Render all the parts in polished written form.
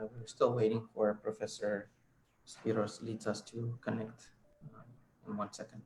We're still waiting for Professor Spiros Litzas to connect in 1 second.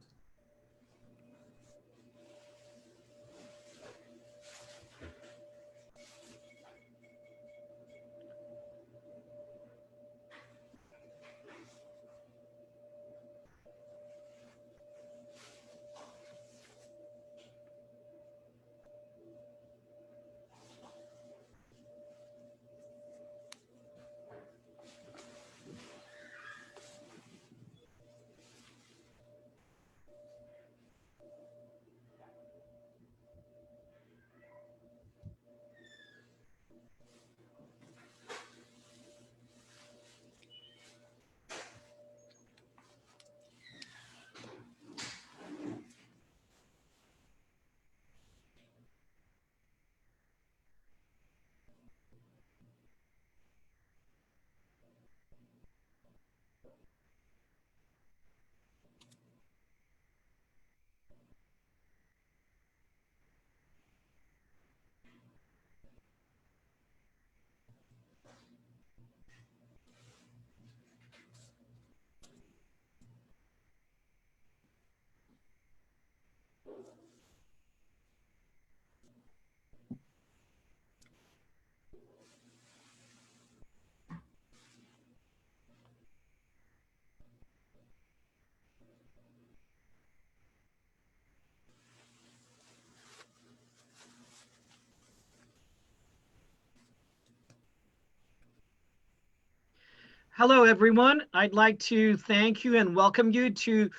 Hello, everyone. I'd like to thank you and welcome you to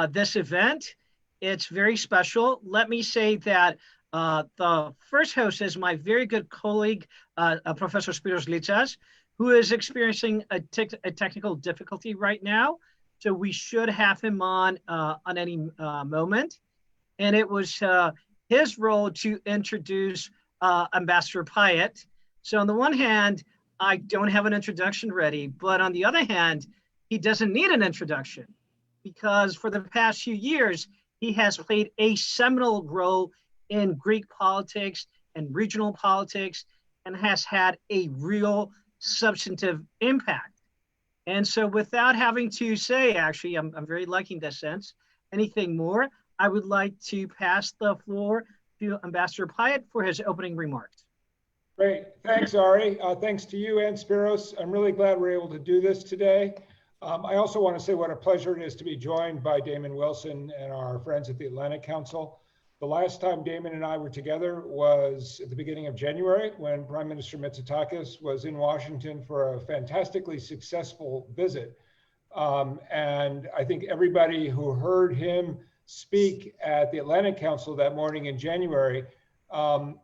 this event. It's very special. Let me say that the first host is my very good colleague, Professor Spiros Litzas, who is experiencing a technical difficulty right now. So we should have him on any moment. And it was his role to introduce Ambassador Pyatt. So on the one hand, I don't have an introduction ready, but on the other hand, he doesn't need an introduction because for the past few years, he has played a seminal role in Greek politics and regional politics and has had a real substantive impact. And so without having to say, actually, I'm very lucky in that sense, anything more, I would like to pass the floor to Ambassador Pyatt for his opening remarks. Great. Thanks, Ari. Thanks to you and Spiros. I'm really glad we're able to do this today. I also want to say what a pleasure it is to be joined by Damon Wilson and our friends at the Atlantic Council. The last time Damon and I were together was at the beginning of January when Prime Minister Mitsotakis was in Washington for a fantastically successful visit. And I think everybody who heard him speak at the Atlantic Council that morning in January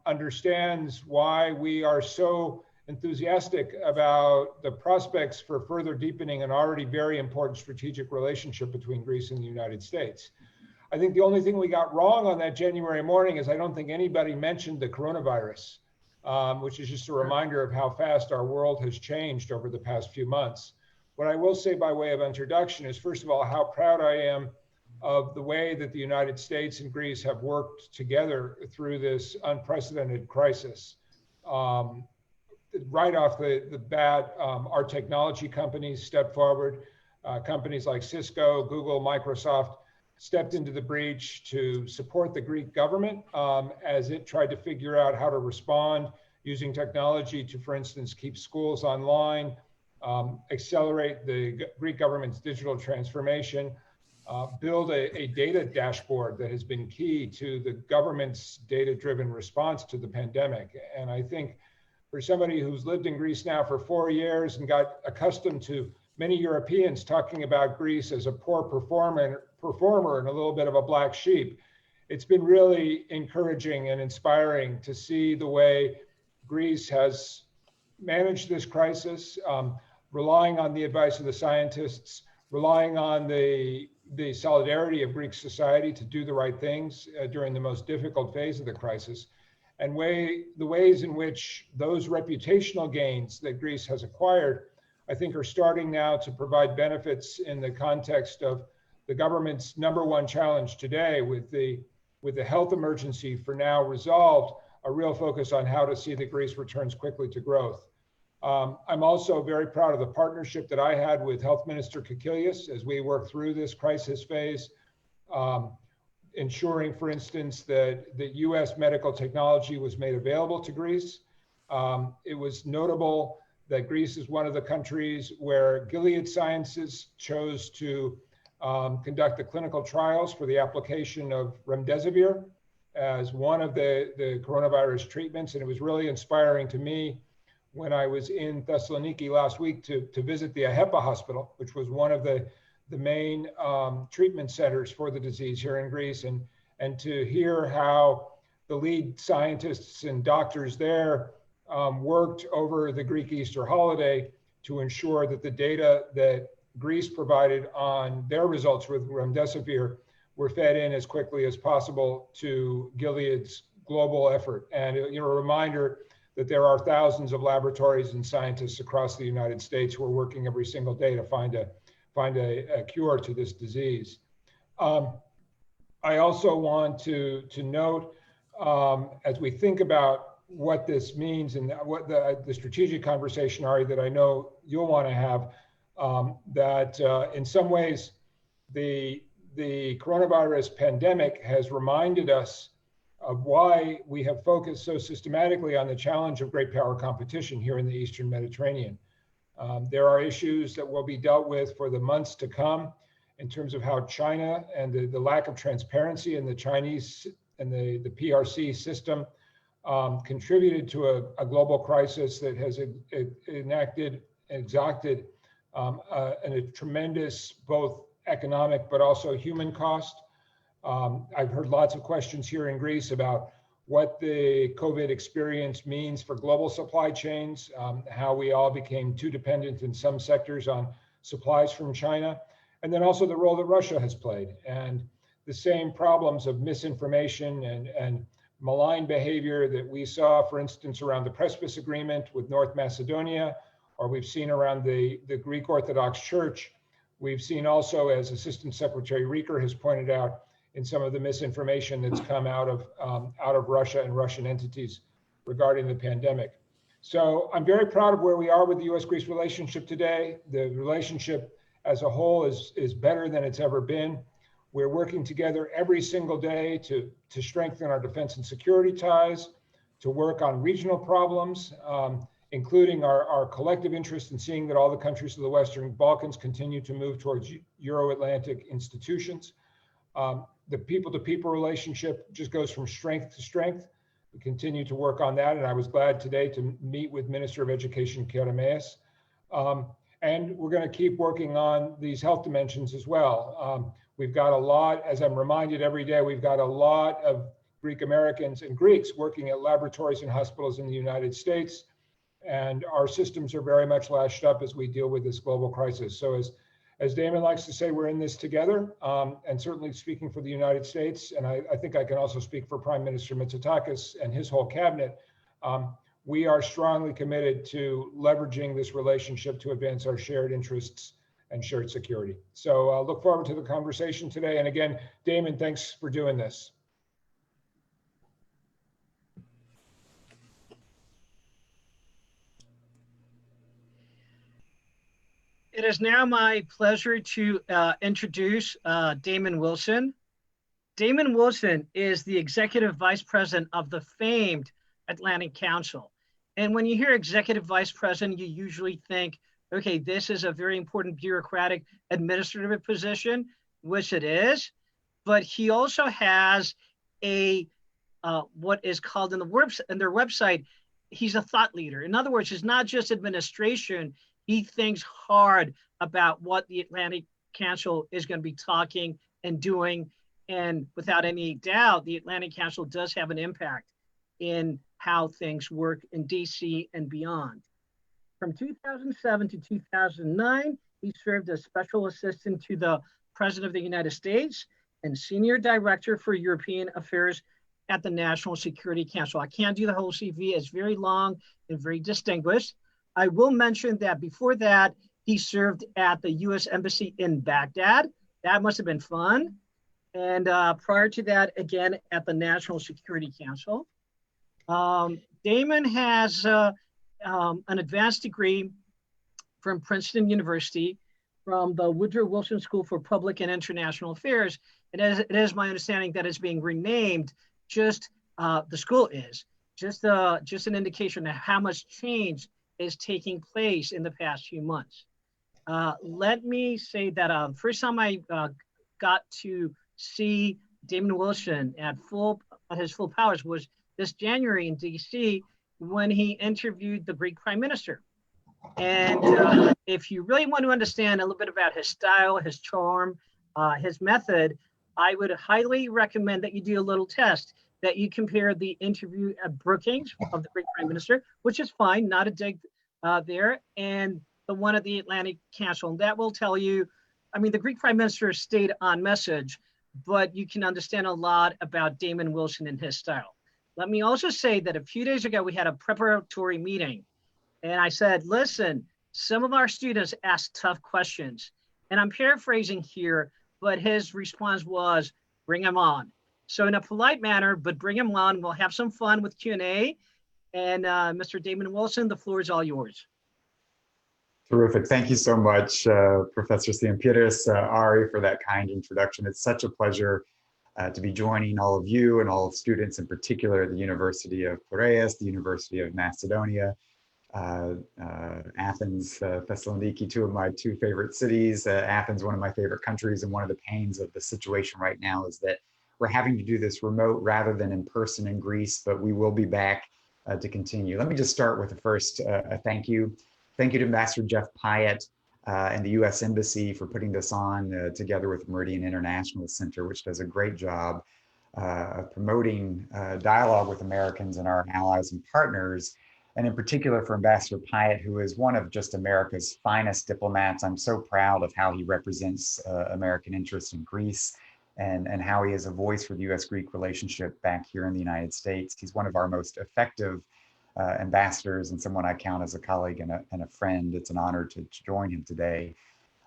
understands why we are so enthusiastic about the prospects for further deepening an already very important strategic relationship between Greece and the United States. I think the only thing we got wrong on that January morning is I don't think anybody mentioned the coronavirus, which is just a reminder of how fast our world has changed over the past few months. What I will say by way of introduction is, first of all, how proud I am of the way that the United States and Greece have worked together through this unprecedented crisis. Right off the bat, our technology companies stepped forward. Companies like Cisco, Google, Microsoft stepped into the breach to support the Greek government as it tried to figure out how to respond using technology to, for instance, keep schools online, accelerate the Greek government's digital transformation, build a data dashboard that has been key to the government's data-driven response to the pandemic. And I think for somebody who's lived in Greece now for 4 years and got accustomed to many Europeans talking about Greece as a poor performer and a little bit of a black sheep, it's been really encouraging and inspiring to see the way Greece has managed this crisis, relying on the advice of the scientists, relying on the solidarity of Greek society to do the right things during the most difficult phase of the crisis, and the ways in which those reputational gains that Greece has acquired, I think, are starting now to provide benefits in the context of the government's #1 challenge today, with the health emergency for now resolved, a real focus on how to see that Greece returns quickly to growth. I'm also very proud of the partnership that I had with Health Minister Kakilias as we work through this crisis phase, ensuring, for instance, that US medical technology was made available to Greece. It was notable that Greece is one of the countries where Gilead Sciences chose to conduct the clinical trials for the application of remdesivir as one of the coronavirus treatments. And it was really inspiring to me when I was in Thessaloniki last week to visit the AHEPA hospital, which was one of the main treatment centers for the disease here in Greece, and to hear how the lead scientists and doctors there worked over the Greek Easter holiday to ensure that the data that Greece provided on their results with remdesivir were fed in as quickly as possible to Gilead's global effort. And a reminder that there are thousands of laboratories and scientists across the United States who are working every single day to find a cure to this disease. I also want to note, as we think about what this means and what the strategic conversation, Ari, that I know you'll want to have, that in some ways the coronavirus pandemic has reminded us of why we have focused so systematically on the challenge of great power competition here in the Eastern Mediterranean. There are issues that will be dealt with for the months to come in terms of how China and the lack of transparency in the Chinese and the PRC system contributed to a global crisis that has exacted a tremendous both economic but also human cost. I've heard lots of questions here in Greece about what the COVID experience means for global supply chains, how we all became too dependent in some sectors on supplies from China, and then also the role that Russia has played, and the same problems of misinformation and malign behavior that we saw, for instance, around the Precipice Agreement with North Macedonia, or we've seen around the Greek Orthodox Church. We've seen also, as Assistant Secretary Rieker has pointed out, in some of the misinformation that's come out of Russia and Russian entities regarding the pandemic. So I'm very proud of where we are with the US-Greece relationship today. The relationship as a whole is better than it's ever been. We're working together every single day to strengthen our defense and security ties, to work on regional problems, including our collective interest in seeing that all the countries of the Western Balkans continue to move towards Euro-Atlantic institutions. The people-to-people relationship just goes from strength to strength. We continue to work on that, and I was glad today to meet with Minister of Education Kerameas. And we're going to keep working on these health dimensions as well. We've got a lot, as I'm reminded every day, we've got a lot of Greek Americans and Greeks working at laboratories and hospitals in the United States, and our systems are very much lashed up as we deal with this global crisis. So as Damon likes to say, we're in this together, and certainly speaking for the United States, and I think I can also speak for Prime Minister Mitsotakis and his whole cabinet, we are strongly committed to leveraging this relationship to advance our shared interests and shared security. So I look forward to the conversation today. And again, Damon, thanks for doing this. It is now my pleasure to introduce Damon Wilson. Damon Wilson is the Executive Vice President of the famed Atlantic Council. And when you hear Executive Vice President, you usually think okay, this is a very important bureaucratic administrative position, which it is, but he also has a what is called in their website, he's a thought leader. In other words, it's not just administration. He thinks hard about what the Atlantic Council is going to be talking and doing. And without any doubt, the Atlantic Council does have an impact in how things work in DC and beyond. From 2007 to 2009, he served as special assistant to the President of the United States and senior director for European affairs at the National Security Council. I can't do the whole CV, it's very long and very distinguished. I will mention that before that, he served at the US Embassy in Baghdad. That must have been fun. And prior to that, again, at the National Security Council. Damon has an advanced degree from Princeton University, from the Woodrow Wilson School for Public and International Affairs. It is my understanding that it's being renamed. Just the school is just an indication of how much change is taking place in the past few months. Let me say that first time I got to see Damon Wilson at his full powers was this January in DC when he interviewed the Greek Prime Minister. And if you really want to understand a little bit about his style, his charm, his method, I would highly recommend that you do a little test, that you compare the interview at Brookings of the Greek Prime Minister, which is fine, not a dig there, and the one at the Atlantic Council. And that will tell you, I mean, the Greek Prime Minister stayed on message, but you can understand a lot about Damon Wilson and his style. Let me also say that a few days ago, we had a preparatory meeting. And I said, listen, some of our students asked tough questions. And I'm paraphrasing here, but his response was, bring them on. So in a polite manner, but bring them on. We'll have some fun with Q&A. And Mr. Damon Wilson, the floor is all yours. Terrific. Thank you so much, Professor Siampiris, Ari, for that kind introduction. It's such a pleasure to be joining all of you and all of students, in particular at the University of Piraeus, the University of Macedonia, Athens, Thessaloniki, two of my two favorite cities. Athens, one of my favorite countries, and one of the pains of the situation right now is that we're having to do this remote rather than in person in Greece, but we will be back to continue. Let me just start with the first thank you. Thank you to Ambassador Jeff Pyatt and the US Embassy for putting this on together with Meridian International Center, which does a great job of promoting dialogue with Americans and our allies and partners. And in particular for Ambassador Pyatt, who is one of just America's finest diplomats. I'm so proud of how he represents American interests in Greece and how he is a voice for the US-Greek relationship back here in the United States. He's one of our most effective ambassadors and someone I count as a colleague and a friend. It's an honor to join him today.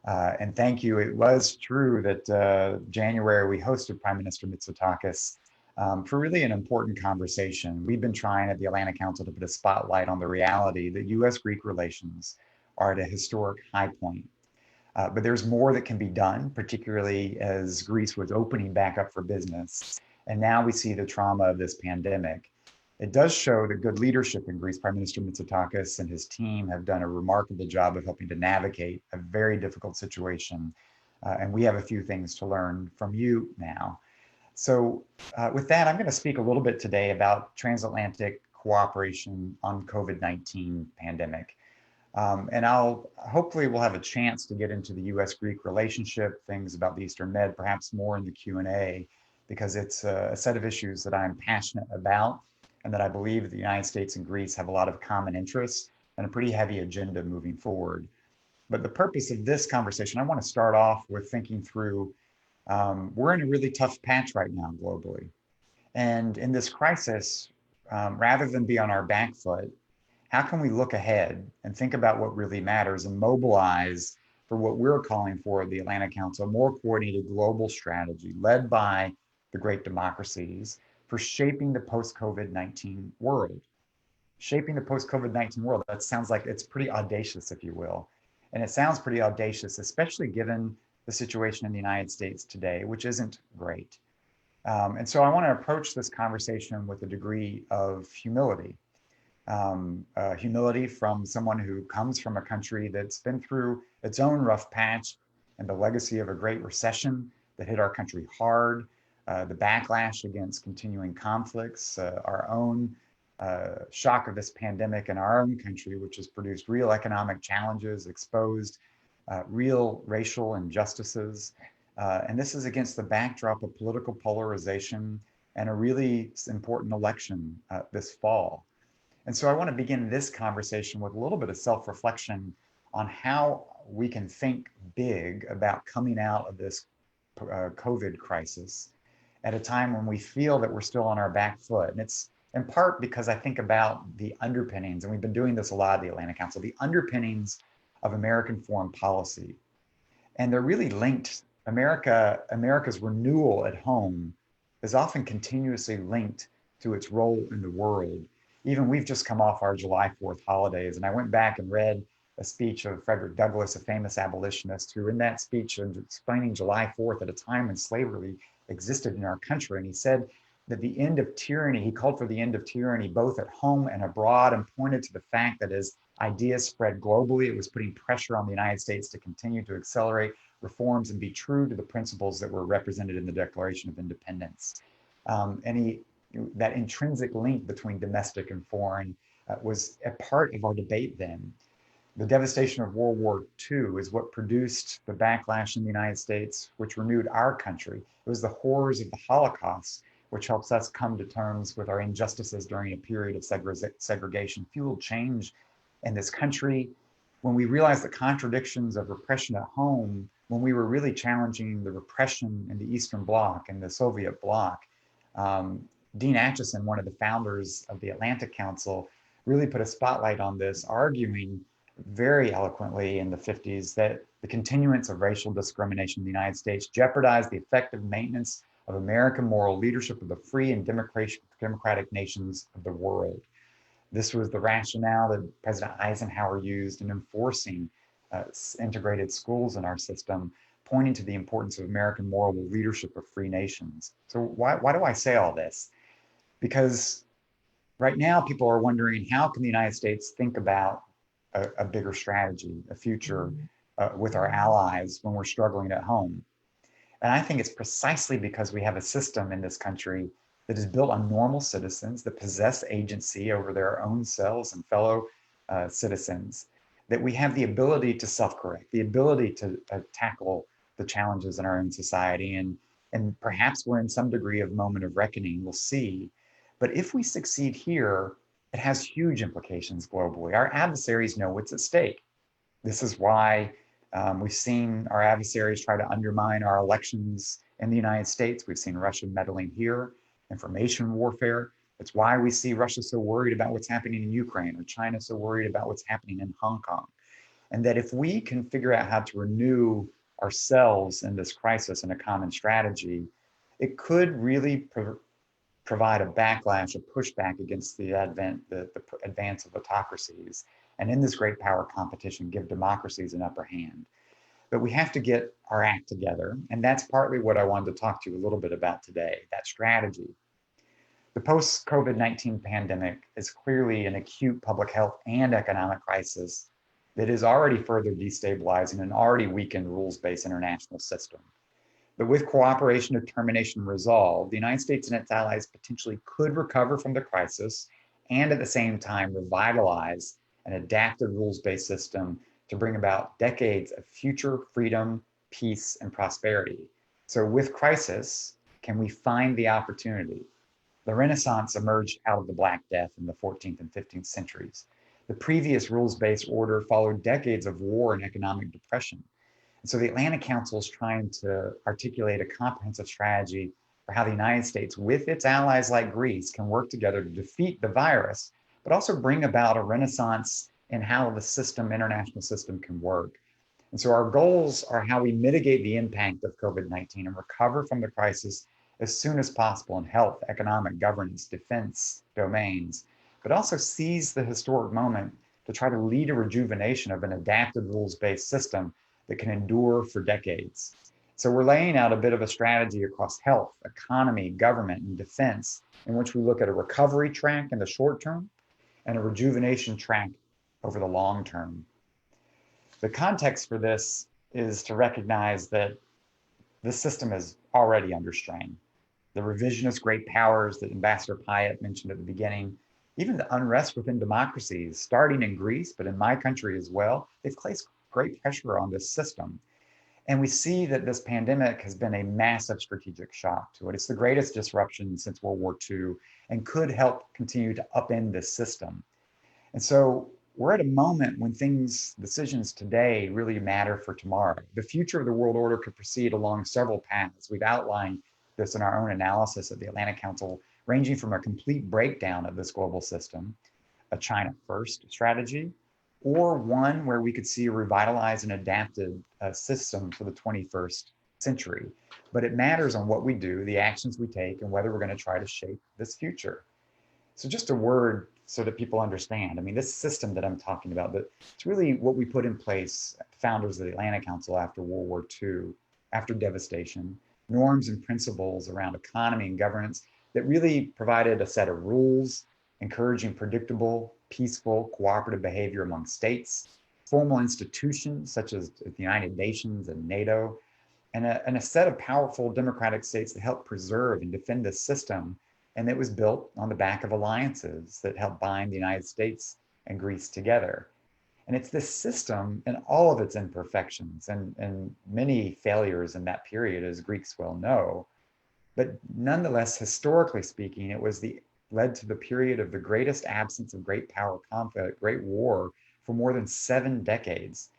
And thank you. It was true that January we hosted Prime Minister Mitsotakis for really an important conversation. We've been trying at the Atlantic Council to put a spotlight on the reality that US-Greek relations are at a historic high point. But there's more that can be done, particularly as Greece was opening back up for business. And now we see the trauma of this pandemic. It does show that good leadership in Greece. Prime Minister Mitsotakis and his team have done a remarkable job of helping to navigate a very difficult situation. And we have a few things to learn from you now. So with that, I'm going to speak a little bit today about transatlantic cooperation on COVID-19 pandemic. And hopefully we'll have a chance to get into the US-Greek relationship, things about the Eastern Med, perhaps more in the Q&A, because it's a set of issues that I'm passionate about and that I believe the United States and Greece have a lot of common interests and a pretty heavy agenda moving forward. But the purpose of this conversation, I want to start off with thinking through, we're in a really tough patch right now globally. And in this crisis, rather than be on our back foot, how can we look ahead and think about what really matters and mobilize for what we're calling for at the Atlantic Council, a more coordinated global strategy led by the great democracies for shaping the post-COVID-19 world. Shaping the post-COVID-19 world, that sounds like it's pretty audacious, if you will. And it sounds pretty audacious, especially given the situation in the United States today, which isn't great. And so I want to approach this conversation with a degree of humility. humility from someone who comes from a country that's been through its own rough patch and the legacy of a great recession that hit our country hard, the backlash against continuing conflicts, our own shock of this pandemic in our own country, which has produced real economic challenges, exposed real racial injustices. And this is against the backdrop of political polarization and a really important election this fall. And so I want to begin this conversation with a little bit of self-reflection on how we can think big about coming out of this COVID crisis at a time when we feel that we're still on our back foot. And it's in part because I think about the underpinnings, and we've been doing this a lot at the Atlantic Council, the underpinnings of American foreign policy. And they're really linked. America's renewal at home is often continuously linked to its role in the world. Even we've just come off our July 4th holidays, and I went back and read a speech of Frederick Douglass, a famous abolitionist, who in that speech explaining July 4th at a time when slavery existed in our country, and he said that the end of tyranny, he called for the end of tyranny both at home and abroad, and pointed to the fact that as ideas spread globally, it was putting pressure on the United States to continue to accelerate reforms and be true to the principles that were represented in the Declaration of Independence. That intrinsic link between domestic and foreign was a part of our debate then. The devastation of World War II is what produced the backlash in the United States, which renewed our country. It was the horrors of the Holocaust, which helps us come to terms with our injustices during a period of segregation, fueled change in this country. When we realized the contradictions of repression at home, when we were really challenging the repression in the Eastern Bloc and the Soviet bloc, Dean Acheson, one of the founders of the Atlantic Council, really put a spotlight on this, arguing very eloquently in the 50s that the continuance of racial discrimination in the United States jeopardized the effective maintenance of American moral leadership of the free and democratic nations of the world. This was the rationale that President Eisenhower used in enforcing integrated schools in our system, pointing to the importance of American moral leadership of free nations. So why do I say all this? Because right now people are wondering, how can the United States think about a bigger strategy, a future with our allies when we're struggling at home? And I think it's precisely because we have a system in this country that is built on normal citizens that possess agency over their own selves and fellow citizens, that we have the ability to self-correct, the ability to tackle the challenges in our own society. And perhaps we're in some degree of moment of reckoning, we'll see. But if we succeed here, it has huge implications globally. Our adversaries know what's at stake. This is why we've seen our adversaries try to undermine our elections in the United States. We've seen Russia meddling here, information warfare. It's why we see Russia so worried about what's happening in Ukraine, or China so worried about what's happening in Hong Kong. And that if we can figure out how to renew ourselves in this crisis in a common strategy, it could really provide a backlash, a pushback against the advance of autocracies. And in this great power competition, give democracies an upper hand. But we have to get our act together. And that's partly what I wanted to talk to you a little bit about today, that strategy. The post-COVID-19 pandemic is clearly an acute public health and economic crisis that is already further destabilizing an already weakened rules-based international system. But with cooperation, determination, and resolve, the United States and its allies potentially could recover from the crisis and at the same time revitalize an adapted rules-based system to bring about decades of future freedom, peace, and prosperity. So with crisis, can we find the opportunity? The Renaissance emerged out of the Black Death in the 14th and 15th centuries. The previous rules-based order followed decades of war and economic depression. And so the Atlantic Council is trying to articulate a comprehensive strategy for how the United States, with its allies like Greece, can work together to defeat the virus, but also bring about a renaissance in how the international system can work. And so our goals are how we mitigate the impact of COVID-19 and recover from the crisis as soon as possible in health, economic, governance, defense domains, but also seize the historic moment to try to lead a rejuvenation of an adapted rules-based system that can endure for decades. So we're laying out a bit of a strategy across health, economy, government, and defense, in which we look at a recovery track in the short term, and a rejuvenation track over the long term. The context for this is to recognize that this system is already under strain. The revisionist great powers that Ambassador Pyatt mentioned at the beginning, even the unrest within democracies, starting in Greece, but in my country as well, they've placed great pressure on this system. And we see that this pandemic has been a massive strategic shock to it. It's the greatest disruption since World War II and could help continue to upend this system. And so we're at a moment when decisions today really matter for tomorrow. The future of the world order could proceed along several paths. We've outlined this in our own analysis at the Atlantic Council, ranging from a complete breakdown of this global system, a China first strategy, or one where we could see a revitalized and adapted system for the 21st century. But it matters on what we do, the actions we take, and whether we're going to try to shape this future. So just a word so that people understand. I mean, this system that I'm talking about, but it's really what we put in place, founders of the Atlantic Council after World War II, after devastation, norms and principles around economy and governance that really provided a set of rules, encouraging predictable, peaceful, cooperative behavior among states, formal institutions such as the United Nations and NATO, and a set of powerful democratic states that help preserve and defend this system. And it was built on the back of alliances that helped bind the United States and Greece together. And it's this system and all of its imperfections and many failures in that period, as Greeks well know. But nonetheless, historically speaking, led to the period of the greatest absence of great power conflict, great war for more than 7 decades.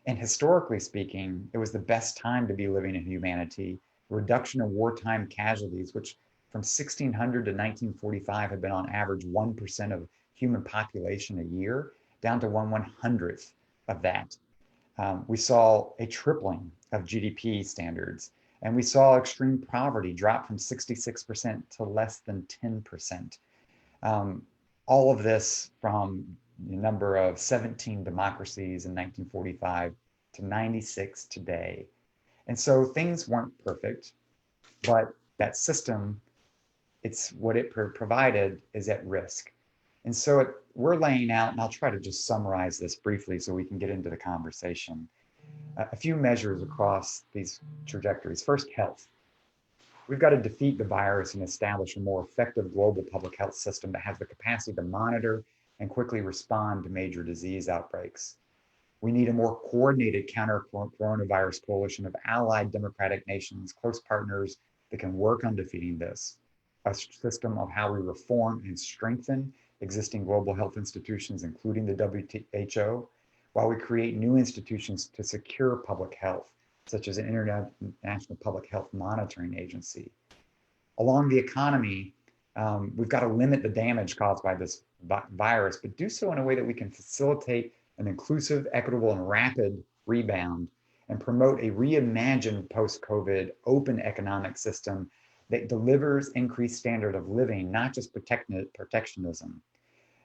And historically speaking, it was the best time to be living in humanity. Reduction of wartime casualties, which from 1600 to 1945 had been on average 1% of human population a year, down to 1/100th of that. We saw a tripling of GDP standards, and we saw extreme poverty drop from 66% to less than 10%. All of this from the number of 17 democracies in 1945 to 96 today. And so things weren't perfect, but that system, it's what it provided is at risk. And so we're laying out, and I'll try to just summarize this briefly so we can get into the conversation. A few measures across these trajectories. First, health. We've got to defeat the virus and establish a more effective global public health system that has the capacity to monitor and quickly respond to major disease outbreaks. We need a more coordinated counter-coronavirus coalition of allied democratic nations, close partners that can work on defeating this. A system of how we reform and strengthen existing global health institutions, including the WHO, while we create new institutions to secure public health, such as an international public health monitoring agency. Along the economy, we've got to limit the damage caused by this virus, but do so in a way that we can facilitate an inclusive, equitable, and rapid rebound and promote a reimagined post-COVID open economic system that delivers increased standard of living, not just protectionism.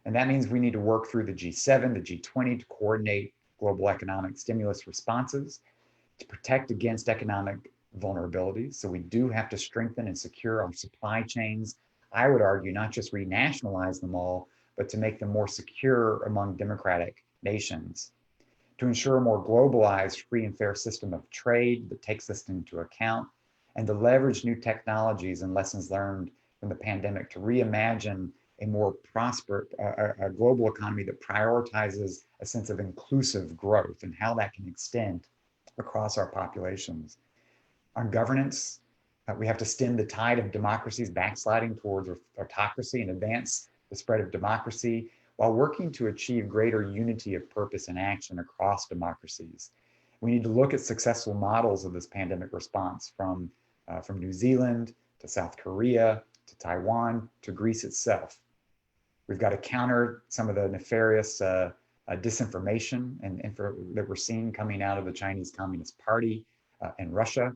And that means we need to work through the G7, the G20 to coordinate global economic stimulus responses, to protect against economic vulnerabilities. So we do have to strengthen and secure our supply chains. I would argue not just renationalize them all, but to make them more secure among democratic nations. To ensure a more globalized, free and fair system of trade that takes this into account, and to leverage new technologies and lessons learned from the pandemic to reimagine a more a global economy that prioritizes a sense of inclusive growth and how that can extend across our populations. On governance, we have to stem the tide of democracies backsliding towards autocracy and advance the spread of democracy while working to achieve greater unity of purpose and action across democracies. We need to look at successful models of this pandemic response from New Zealand to South Korea to Taiwan to Greece itself. We've got to counter some of the nefarious disinformation that we're seeing coming out of the Chinese Communist Party and Russia.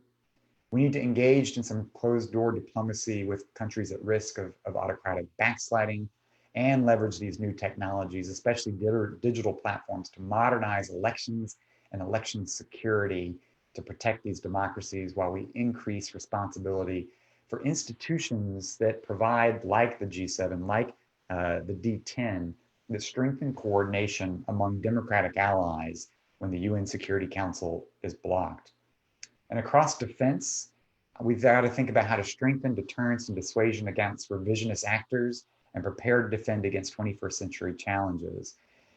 We need to engage in some closed-door diplomacy with countries at risk of autocratic backsliding and leverage these new technologies, especially digital platforms, to modernize elections and election security to protect these democracies while we increase responsibility for institutions that provide, like the G7, like the D10, that strengthen coordination among democratic allies when the UN Security Council is blocked. And across defense, we've got to think about how to strengthen deterrence and dissuasion against revisionist actors and prepare to defend against 21st century challenges.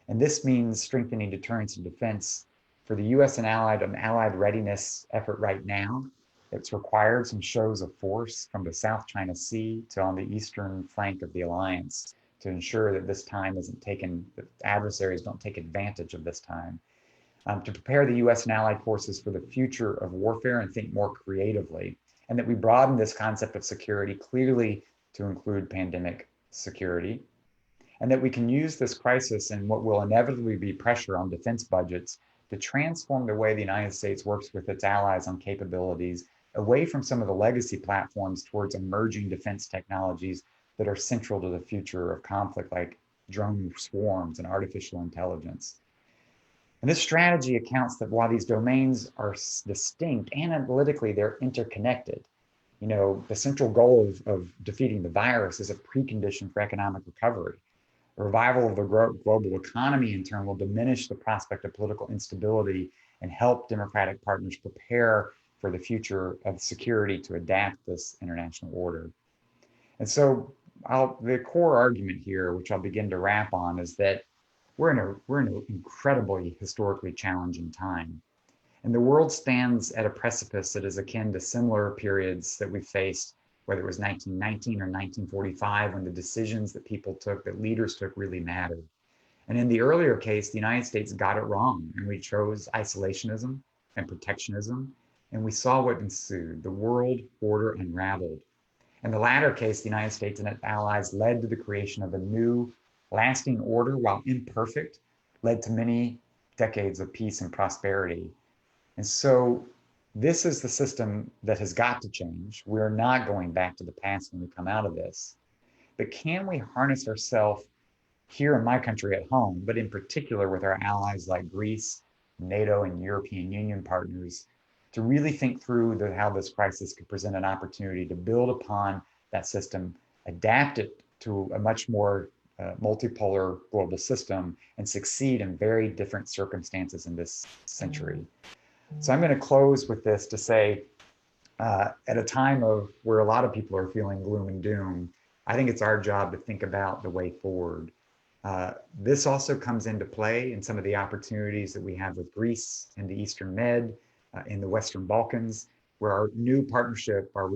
And this means strengthening deterrence and defense for the US and allied readiness effort right now. It's required some shows of force from the South China Sea to on the eastern flank of the alliance to ensure that this time isn't taken, that adversaries don't take advantage of this time. To prepare the US and allied forces for the future of warfare and think more creatively, and that we broaden this concept of security clearly to include pandemic security, and that we can use this crisis and what will inevitably be pressure on defense budgets to transform the way the United States works with its allies on capabilities away from some of the legacy platforms towards emerging defense technologies that are central to the future of conflict, like drone swarms and artificial intelligence. And this strategy accounts that while these domains are distinct, analytically, they're interconnected. You know, the central goal of defeating the virus is a precondition for economic recovery. The revival of the global economy, in turn, will diminish the prospect of political instability and help democratic partners prepare for the future of security to adapt this international order. And so the core argument here, which I'll begin to wrap on, is that we're in an incredibly historically challenging time. And the world stands at a precipice that is akin to similar periods that we faced, whether it was 1919 or 1945, when the decisions that people took, that leaders took, really mattered. And in the earlier case, the United States got it wrong, and we chose isolationism and protectionism, and we saw what ensued. The world order unraveled. In the latter case, the United States and its allies led to the creation of a new, lasting order, while imperfect, led to many decades of peace and prosperity. And so this is the system that has got to change. We're not going back to the past when we come out of this. But can we harness ourselves here in my country at home, but in particular with our allies like Greece, NATO, and European Union partners, to really think through how this crisis could present an opportunity to build upon that system, adapt it to a much more multipolar global system, and succeed in very different circumstances in this century. So I'm going to close with this to say, at a time of where a lot of people are feeling gloom and doom, I think it's our job to think about the way forward. This also comes into play in some of the opportunities that we have with Greece and the Eastern Med, in the Western Balkans, where our renewed partnership, our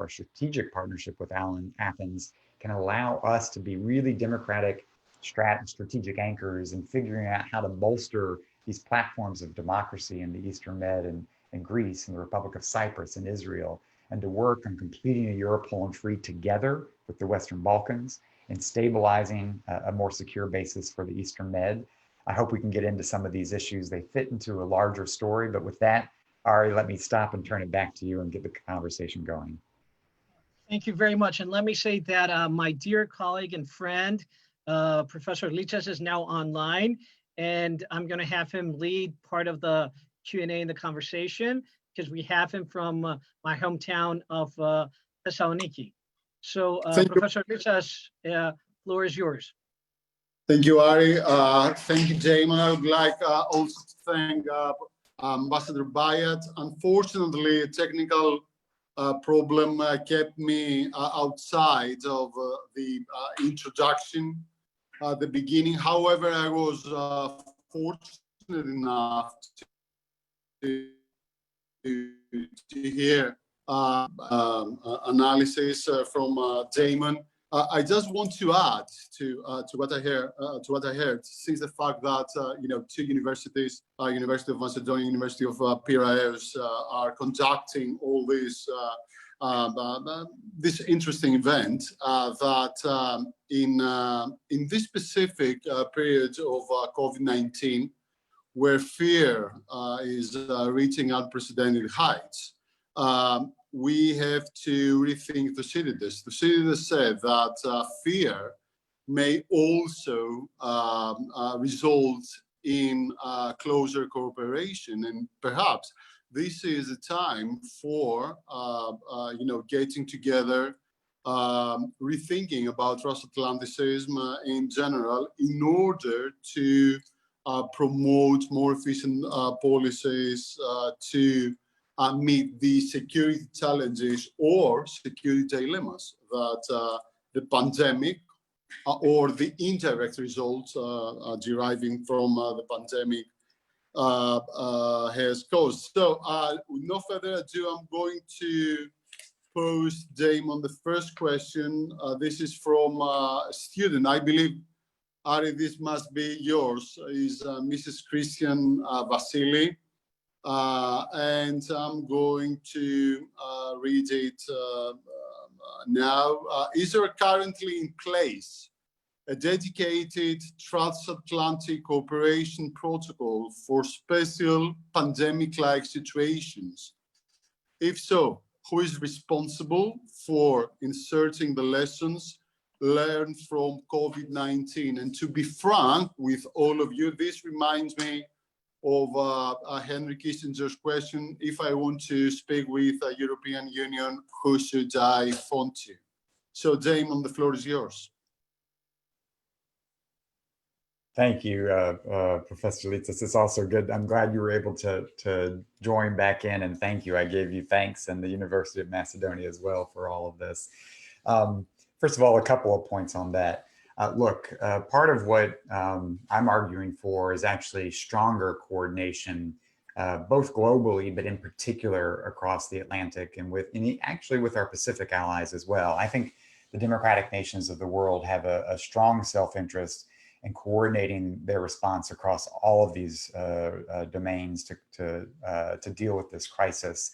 strategic partnership with Athens can allow us to be really democratic strategic anchors in figuring out how to bolster these platforms of democracy in the Eastern Med and Greece and the Republic of Cyprus and Israel, and to work on completing a Europe whole and free together with the Western Balkans and stabilizing a more secure basis for the Eastern Med. I hope we can get into some of these issues. They fit into a larger story, but with that, Ari, let me stop and turn it back to you and get the conversation going. Thank you very much. And let me say that my dear colleague and friend, Professor Lichas, is now online, and I'm going to have him lead part of the Q&A in the conversation because we have him from my hometown of Thessaloniki. So Professor Lichas, floor is yours. Thank you, Ari. Thank you, Damon. I would like also to thank Ambassador Bayat. Unfortunately, a technical problem kept me outside of the introduction at the beginning. However, I was fortunate enough to hear analysis from Damon. I just want to add to what I heard, since the fact that two universities, University of Macedonia, University of Piraeus, are conducting all this this interesting event. That in this specific period of COVID-19, where fear is reaching unprecedented heights, we have to rethink Thucydides. Thucydides said that fear may also result in closer cooperation, and perhaps this is a time for getting together rethinking about transatlanticism in general in order to promote more efficient policies to meet the security challenges or security dilemmas that the pandemic or the indirect results deriving from the pandemic has caused. So with no further ado, I'm going to pose, Damon, the first question. This is from a student. I believe, Ari, this must be yours, is Mrs. Christian Vasili. And I'm going to read it now. Is there currently in place a dedicated transatlantic cooperation protocol for special pandemic-like situations? If so, who is responsible for inserting the lessons learned from COVID-19? And to be frank with all of you, this reminds me of Henry Kissinger's question: if I want to speak with the European Union, who should I phone to? So Damon, the floor is yours. Thank you, Professor Litzas. It's also good. I'm glad you were able to join back in, and thank you. I gave you thanks and the University of Macedonia as well for all of this. First of all, a couple of points on that. Look, part of what I'm arguing for is actually stronger coordination, both globally, but in particular across the Atlantic and actually with our Pacific allies as well. I think the democratic nations of the world have a strong self-interest in coordinating their response across all of these domains to deal with this crisis.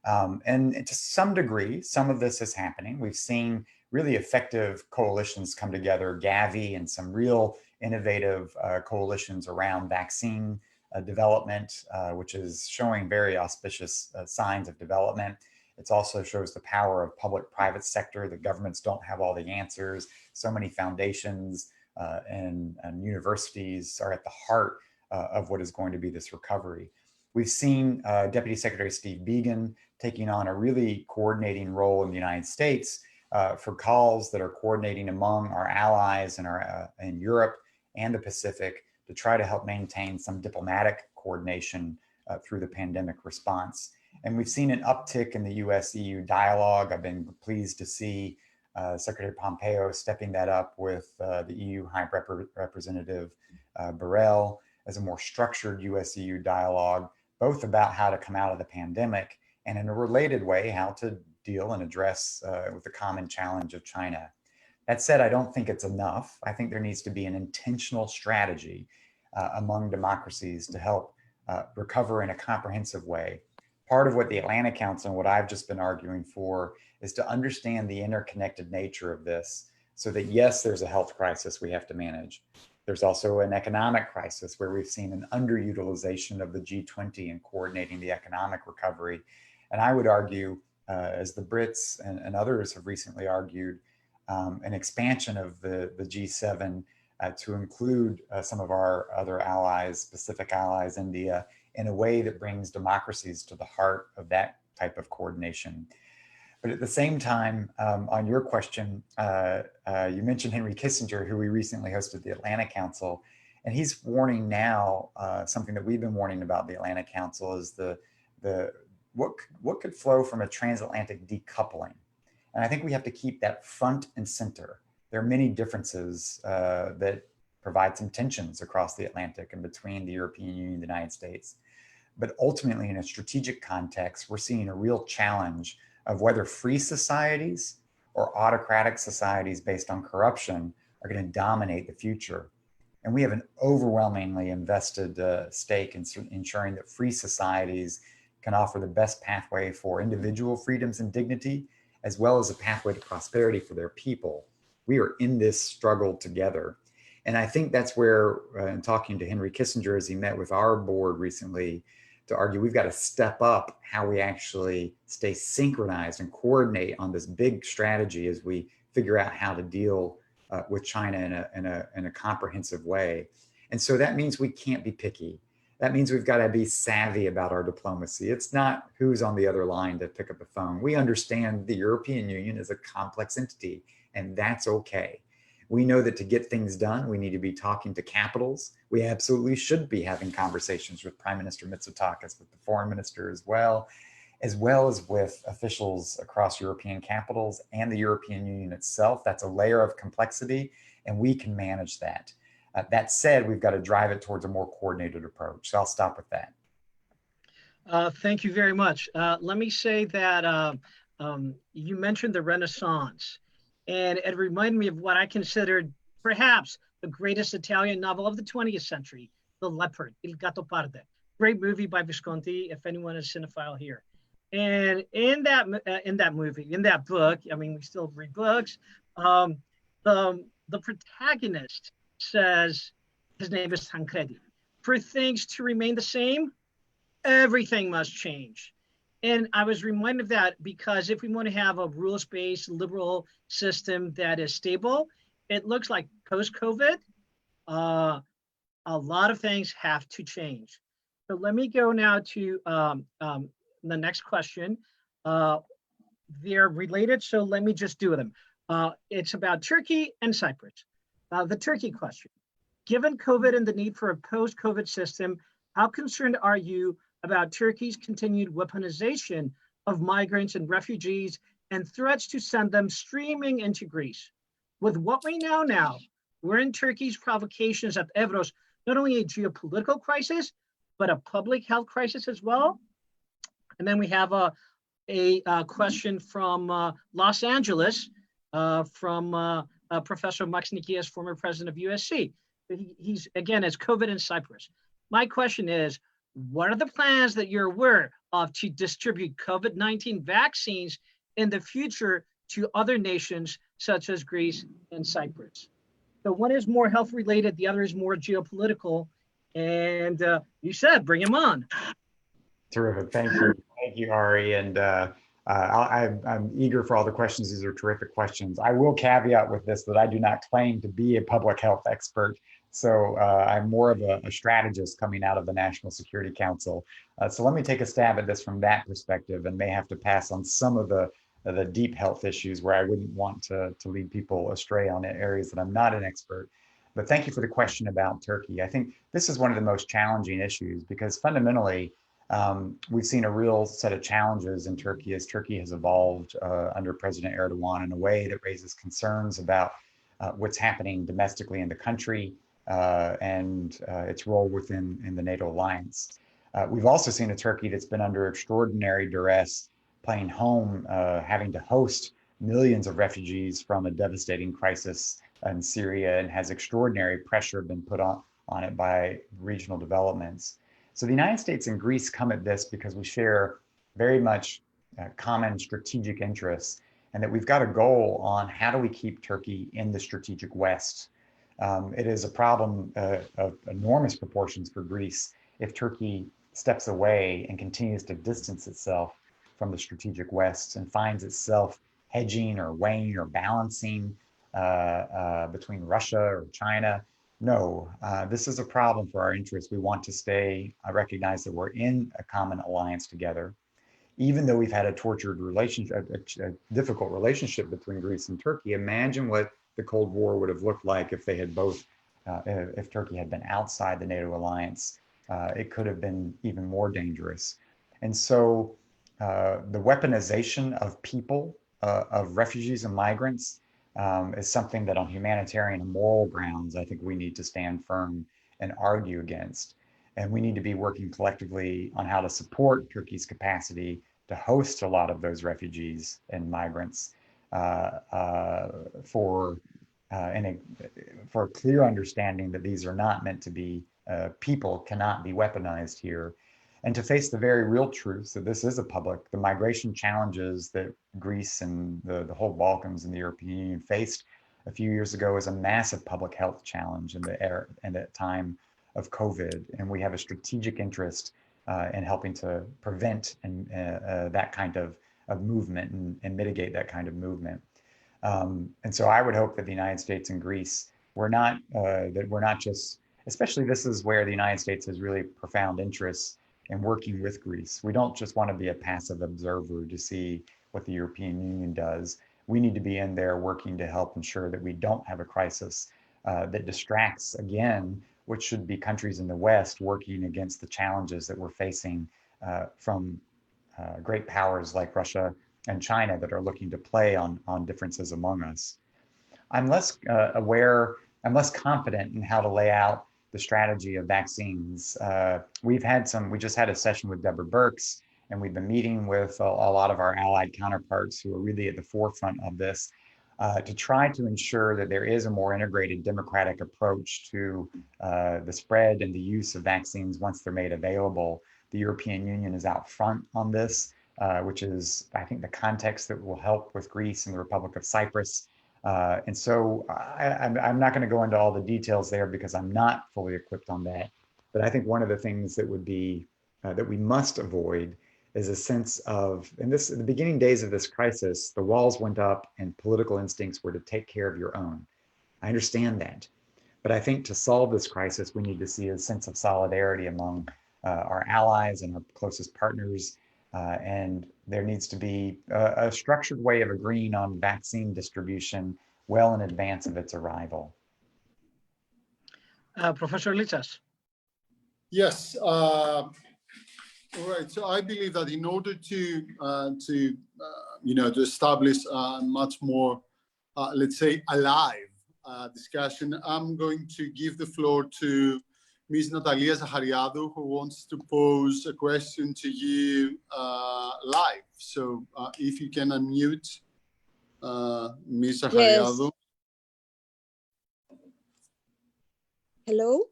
And to some degree, some of this is happening. We've seen really effective coalitions come together, Gavi and some real innovative coalitions around vaccine development, which is showing very auspicious signs of development. It also shows the power of public-private sector. The governments don't have all the answers. So many foundations and universities are at the heart of what is going to be this recovery. We've seen Deputy Secretary Steve Biegun taking on a really coordinating role in the United States for calls that are coordinating among our allies in Europe and the Pacific to try to help maintain some diplomatic coordination through the pandemic response. And we've seen an uptick in the US-EU dialogue. I've been pleased to see Secretary Pompeo stepping that up with the EU High Representative Borrell as a more structured US-EU dialogue, both about how to come out of the pandemic and in a related way, how to deal and address with the common challenge of China. That said, I don't think it's enough. I think there needs to be an intentional strategy among democracies to help recover in a comprehensive way. Part of what the Atlantic Council and what I've just been arguing for is to understand the interconnected nature of this so that, yes, there's a health crisis we have to manage. There's also an economic crisis where we've seen an underutilization of the G20 in coordinating the economic recovery. And I would argue, as the Brits and others have recently argued, an expansion of the G7 to include some of our other allies, Pacific allies, India, in a way that brings democracies to the heart of that type of coordination. But at the same time, on your question, you mentioned Henry Kissinger, who we recently hosted the Atlantic Council, and he's warning now something that we've been warning about the Atlantic Council is what could flow from a transatlantic decoupling. And I think we have to keep that front and center. There are many differences that provide some tensions across the Atlantic and between the European Union and the United States. But ultimately, in a strategic context, we're seeing a real challenge of whether free societies or autocratic societies based on corruption are going to dominate the future. And we have an overwhelmingly invested stake in ensuring that free societies can offer the best pathway for individual freedoms and dignity, as well as a pathway to prosperity for their people. We are in this struggle together. And I think that's where, in talking to Henry Kissinger as he met with our board recently, to argue we've got to step up how we actually stay synchronized and coordinate on this big strategy as we figure out how to deal with China in a comprehensive way. And so that means we can't be picky. That means we've got to be savvy about our diplomacy. It's not who's on the other line to pick up the phone. We understand the European Union is a complex entity, and that's okay. We know that to get things done, we need to be talking to capitals. We absolutely should be having conversations with Prime Minister Mitsotakis, with the foreign minister as well as with officials across European capitals and the European Union itself. That's a layer of complexity, and we can manage that. That said, we've got to drive it towards a more coordinated approach. So I'll stop with that. Thank you very much. Let me say that you mentioned the Renaissance, and it reminded me of what I considered perhaps the greatest Italian novel of the 20th century, The Leopard, Il Gattopardo. Great movie by Visconti, if anyone is cinephile here. And in that book, I mean, we still read books, the protagonist says, his name is Tancredi, for things to remain the same, everything must change. And I was reminded of that because if we want to have a rules-based liberal system that is stable, it looks like post-COVID, a lot of things have to change. So let me go now to the next question. They're related, so let me just do them. It's about Turkey and Cyprus. The Turkey question. Given COVID and the need for a post-COVID system, how concerned are you about Turkey's continued weaponization of migrants and refugees and threats to send them streaming into Greece? With what we know now, we're in Turkey's provocations at Evros, not only a geopolitical crisis, but a public health crisis as well. And then we have a question from Los Angeles from Professor Max Nikias, former president of USC. He's, again, it's COVID in Cyprus. My question is, what are the plans that you're aware of to distribute COVID-19 vaccines in the future to other nations such as Greece and Cyprus? So one is more health related, the other is more geopolitical. And you said, bring him on. Terrific. Thank you. Thank you, Ari. And I'm eager for all the questions. These are terrific questions. I will caveat with this that I do not claim to be a public health expert. So I'm more of a strategist coming out of the National Security Council. So let me take a stab at this from that perspective and may have to pass on some of the deep health issues where I wouldn't want to lead people astray on areas that I'm not an expert. But thank you for the question about Turkey. I think this is one of the most challenging issues because fundamentally, we've seen a real set of challenges in Turkey as Turkey has evolved under President Erdogan in a way that raises concerns about what's happening domestically in the country and its role within the NATO alliance. We've also seen a Turkey that's been under extraordinary duress, playing home, having to host millions of refugees from a devastating crisis in Syria, and has extraordinary pressure been put on it by regional developments. So the United States and Greece come at this because we share very much common strategic interests, and that we've got a goal on how do we keep Turkey in the strategic West. It is a problem of enormous proportions for Greece if Turkey steps away and continues to distance itself from the strategic West and finds itself hedging or weighing or balancing between Russia or China. No, this is a problem for our interests. We want to stay, I recognize that we're in a common alliance together. Even though we've had a tortured relationship, a difficult relationship between Greece and Turkey, imagine what the Cold War would have looked like if they had both, if Turkey had been outside the NATO alliance. It could have been even more dangerous. And so the weaponization of people, of refugees and migrants, is something that on humanitarian and moral grounds, I think we need to stand firm and argue against. And we need to be working collectively on how to support Turkey's capacity to host a lot of those refugees and migrants for a clear understanding that these are not meant to be, people cannot be weaponized here. And to face the very real truth that this is the migration challenges that Greece and the whole Balkans and the European Union faced a few years ago is a massive public health challenge in the time of COVID. And we have a strategic interest in helping to prevent that kind of movement and mitigate that kind of movement. And so I would hope that the United States and Greece, we're not just especially this is where the United States has really profound interests in working with Greece. We don't just want to be a passive observer to see what the European Union does. We need to be in there working to help ensure that we don't have a crisis that distracts, again, what should be countries in the West working against the challenges that we're facing from great powers like Russia and China that are looking to play on differences among us. I'm less I'm less confident in how to lay out the strategy of vaccines. We just had a session with Deborah Birx, and we've been meeting with a lot of our allied counterparts who are really at the forefront of this to try to ensure that there is a more integrated democratic approach to the spread and the use of vaccines once they're made available. The European Union is out front on this, which is, I think, the context that will help with Greece and the Republic of Cyprus. And so I'm not going to go into all the details there because I'm not fully equipped on that. But I think one of the things that would be that we must avoid is a sense of, in the beginning days of this crisis, the walls went up and political instincts were to take care of your own. I understand that. But I think to solve this crisis, we need to see a sense of solidarity among our allies and our closest partners. And there needs to be a structured way of agreeing on vaccine distribution well in advance of its arrival. Professor Litsas. Yes. Right. So I believe that in order to establish a much more, let's say, alive discussion, I'm going to give the floor to Ms. Natalia Zachariadou, who wants to pose a question to you live. So if you can unmute Ms. Zachariadou. Yes. Hello?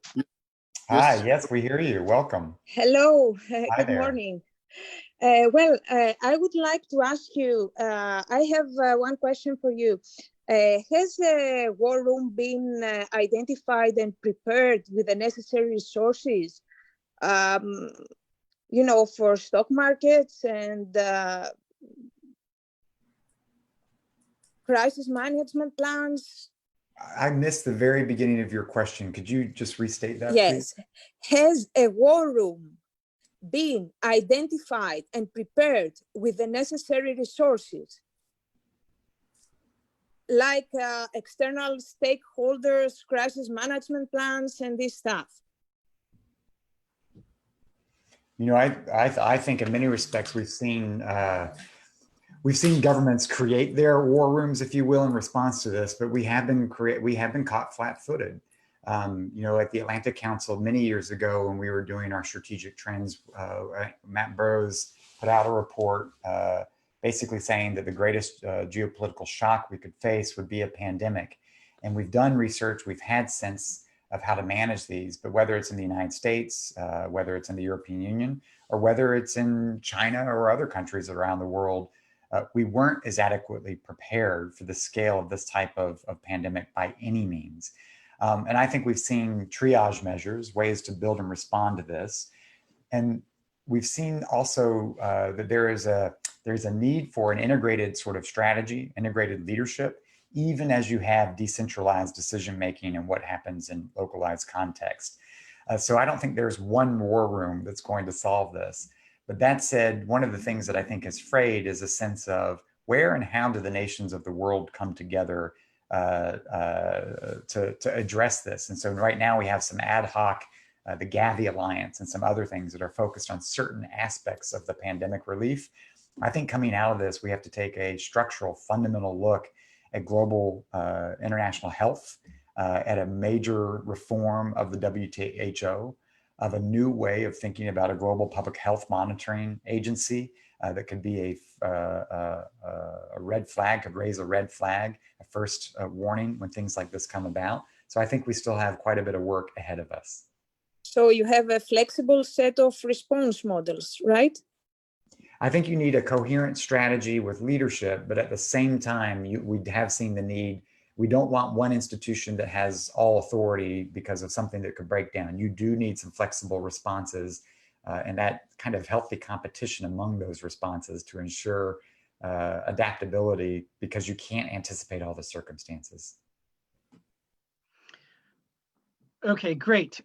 Hi, yes, we hear you. Welcome. Hello, Hi good there. morning. I would like to ask you, I have one question for you. Has a war room been identified and prepared with the necessary resources, for stock markets and crisis management plans? I missed the very beginning of your question. Could you just restate that, Yes. please? Has a war room been identified and prepared with the necessary resources, like external stakeholders, crisis management plans, and this stuff? I think in many respects we've seen governments create their war rooms, if you will, in response to this, but we have been caught flat-footed. At the Atlantic Council many years ago, when we were doing our strategic trends, Matt Burrows put out a report basically saying that the greatest geopolitical shock we could face would be a pandemic. And we've done research, we've had sense of how to manage these, but whether it's in the United States, whether it's in the European Union, or whether it's in China or other countries around the world, we weren't as adequately prepared for the scale of this type of pandemic by any means. And I think we've seen triage measures, ways to build and respond to this. And we've seen also that there's a need for an integrated sort of strategy, integrated leadership, even as you have decentralized decision-making and what happens in localized context. So I don't think there's one war room that's going to solve this. But that said, one of the things that I think is frayed is a sense of where and how do the nations of the world come together to address this. And so right now we have some ad hoc, the Gavi Alliance and some other things that are focused on certain aspects of the pandemic relief. I think coming out of this, we have to take a structural, fundamental look at global international health, at a major reform of the WHO, of a new way of thinking about a global public health monitoring agency that could be a red flag, could raise a red flag, a first warning when things like this come about. So I think we still have quite a bit of work ahead of us. So you have a flexible set of response models, right? I think you need a coherent strategy with leadership, but at the same time, we have seen the need. We don't want one institution that has all authority because of something that could break down. You do need some flexible responses and that kind of healthy competition among those responses to ensure adaptability, because you can't anticipate all the circumstances. Okay, great.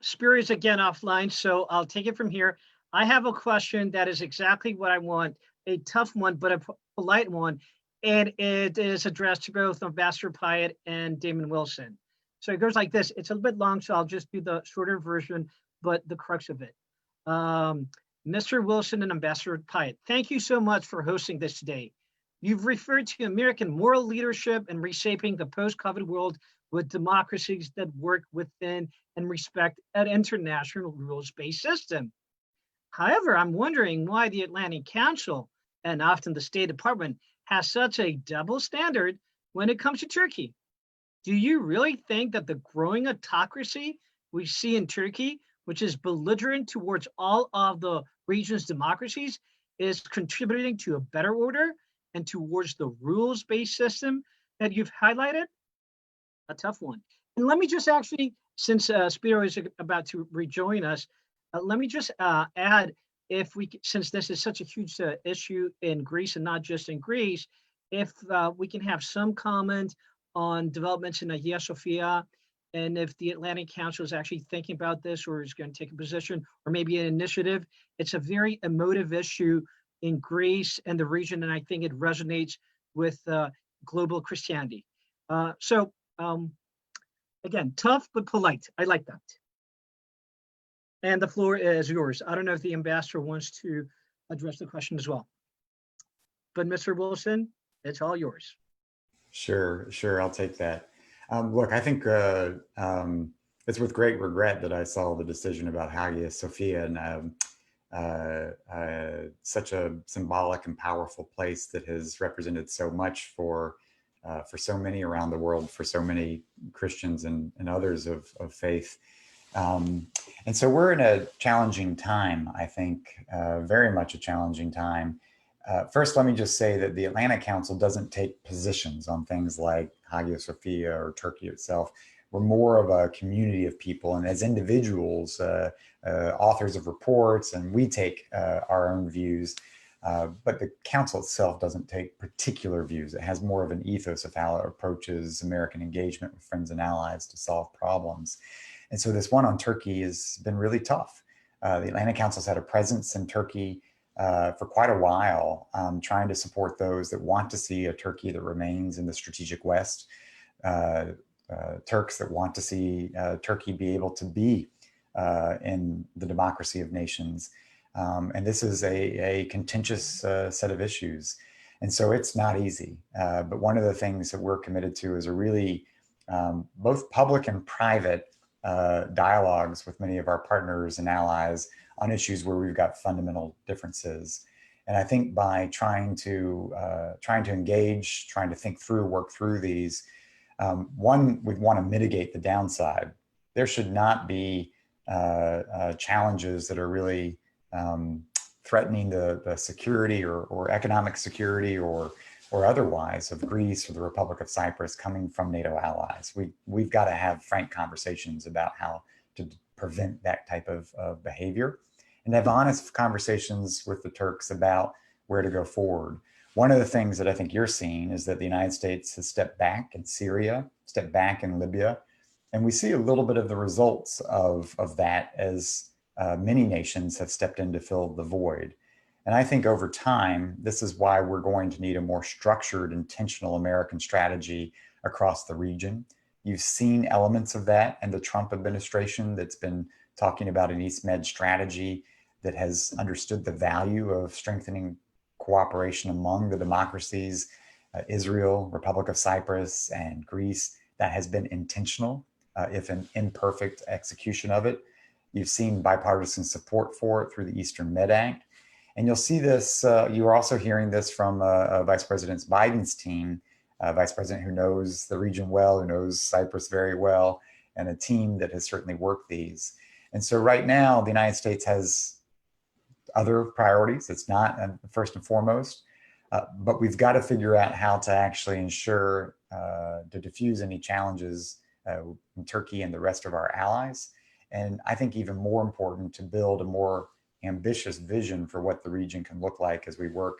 Spiro is again offline, so I'll take it from here. I have a question that is exactly what I want, a tough one, but a polite one. And it is addressed to both Ambassador Pyatt and Damon Wilson. So it goes like this. It's a little bit long, so I'll just do the shorter version, but the crux of it. Mr. Wilson and Ambassador Pyatt, thank you so much for hosting this today. You've referred to American moral leadership and reshaping the post-COVID world with democracies that work within and respect an international rules-based system. However, I'm wondering why the Atlantic Council and often the State Department has such a double standard when it comes to Turkey. Do you really think that the growing autocracy we see in Turkey, which is belligerent towards all of the region's democracies, is contributing to a better order and towards the rules-based system that you've highlighted? A tough one. And let me just actually, since Spiro is about to rejoin us, let me just add, if we, since this is such a huge issue in Greece and not just in Greece, if we can have some comment on developments in Hagia Sophia, and if the Atlantic Council is actually thinking about this or is going to take a position or maybe an initiative. It's a very emotive issue in Greece and the region, and I think it resonates with global Christianity. Again, tough but polite. I like that. And the floor is yours. I don't know if the ambassador wants to address the question as well. But Mr. Wilson, it's all yours. Sure, I'll take that. Look, I think it's with great regret that I saw the decision about Hagia Sophia and such a symbolic and powerful place that has represented so much for so many around the world, for so many Christians and others of faith. And so we're in a challenging time, I think, very much a challenging time. First, let me just say that the Atlantic Council doesn't take positions on things like Hagia Sophia or Turkey itself. We're more of a community of people, and as individuals, authors of reports, and we take our own views, but the council itself doesn't take particular views. It has more of an ethos of how it approaches American engagement with friends and allies to solve problems. And so this one on Turkey has been really tough. The Atlantic Council's had a presence in Turkey for quite a while, trying to support those that want to see a Turkey that remains in the strategic West, Turks that want to see Turkey be able to be in the democracy of nations. And this is a contentious set of issues. And so it's not easy. But one of the things that we're committed to is a really both public and private dialogues with many of our partners and allies on issues where we've got fundamental differences. And I think by trying to engage, trying to think through, work through these, one, we'd want to mitigate the downside. There should not be challenges that are really threatening the security or economic security or otherwise of Greece or the Republic of Cyprus coming from NATO allies. We've got to have frank conversations about how to prevent that type of behavior and have honest conversations with the Turks about where to go forward. One of the things that I think you're seeing is that the United States has stepped back in Syria, stepped back in Libya, and we see a little bit of the results of that as many nations have stepped in to fill the void. And I think over time, this is why we're going to need a more structured, intentional American strategy across the region. You've seen elements of that in the Trump administration that's been talking about an East Med strategy that has understood the value of strengthening cooperation among the democracies, Israel, Republic of Cyprus, and Greece. That has been intentional, if an imperfect execution of it. You've seen bipartisan support for it through the Eastern Med Act. And you'll see this, you are also hearing this from Vice President Biden's team, a vice president who knows the region well, who knows Cyprus very well, and a team that has certainly worked these. And so right now, the United States has other priorities. It's not first and foremost, but we've got to figure out how to actually ensure to diffuse any challenges in Turkey and the rest of our allies. And I think even more important, to build a more ambitious vision for what the region can look like as we work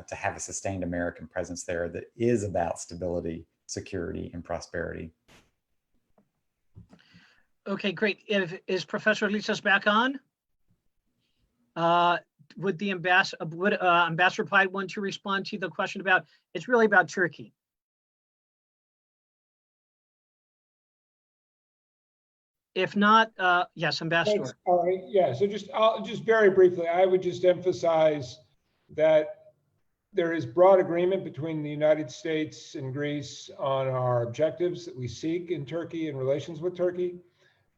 to have a sustained American presence there that is about stability, security, and prosperity. Okay, great. Is Professor Lisa's back on? Would the Ambassador Pyatt want to respond to the question about, it's really about Turkey. If not, yes, Ambassador. That's all right. Yeah. So just very briefly, I would just emphasize that there is broad agreement between the United States and Greece on our objectives that we seek in Turkey in relations with Turkey.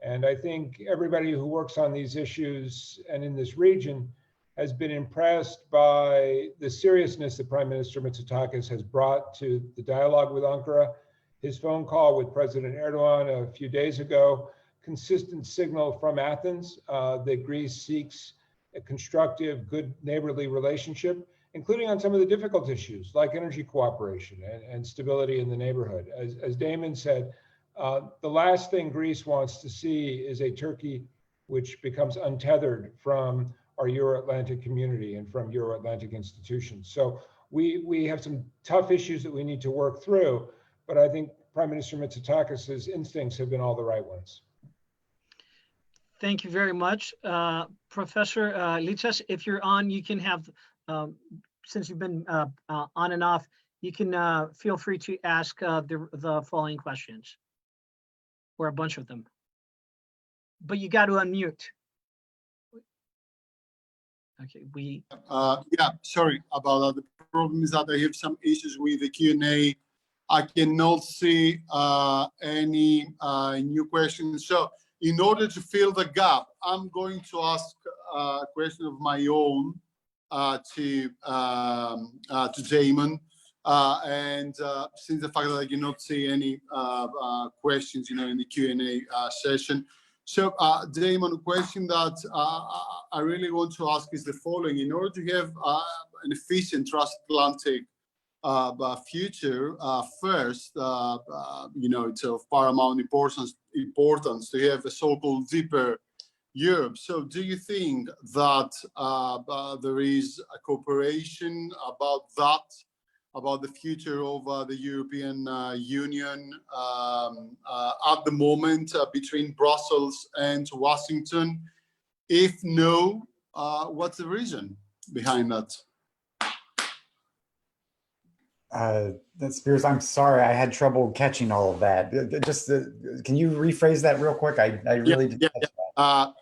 And I think everybody who works on these issues and in this region has been impressed by the seriousness that Prime Minister Mitsotakis has brought to the dialogue with Ankara. His phone call with President Erdogan a few days ago, consistent signal from Athens that Greece seeks a constructive, good neighborly relationship, including on some of the difficult issues like energy cooperation and stability in the neighborhood. As Damon said, the last thing Greece wants to see is a Turkey which becomes untethered from our Euro-Atlantic community and from Euro-Atlantic institutions. So we have some tough issues that we need to work through, but I think Prime Minister Mitsotakis' instincts have been all the right ones. Thank you very much. Professor Litzas, if you're on, you can have, since you've been on and off, you can feel free to ask the following questions, or a bunch of them. But you got to unmute. Okay, yeah, sorry about that. The problem is that I have some issues with the Q&A. I cannot see any new questions. So in order to fill the gap, I'm going to ask a question of my own to Damon. And since the fact that I cannot see any questions, in the Q&A session. So, Damon, a question that I really want to ask is the following. In order to have an efficient transatlantic future, first, it's of paramount importance to have a so-called deeper Europe. So do you think that there is a cooperation about that, about the future of the European Union at the moment between Brussels and Washington? If no, what's the reason behind that? Spears, I'm sorry, I had trouble catching all of that. Just can you rephrase that real quick? I really didn't catch that.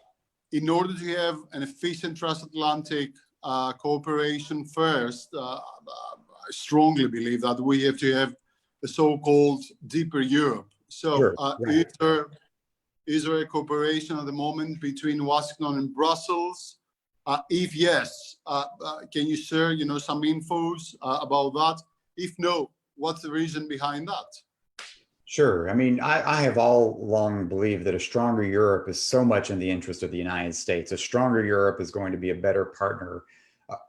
In order to have an efficient transatlantic cooperation first, I strongly believe that we have to have a so-called deeper Europe. So Sure, right. Is there a cooperation at the moment between Washington and Brussels? If yes, can you share some infos about that? If no, what's the reason behind that? Sure. I mean, I have all along believed that a stronger Europe is so much in the interest of the United States. A stronger Europe is going to be a better partner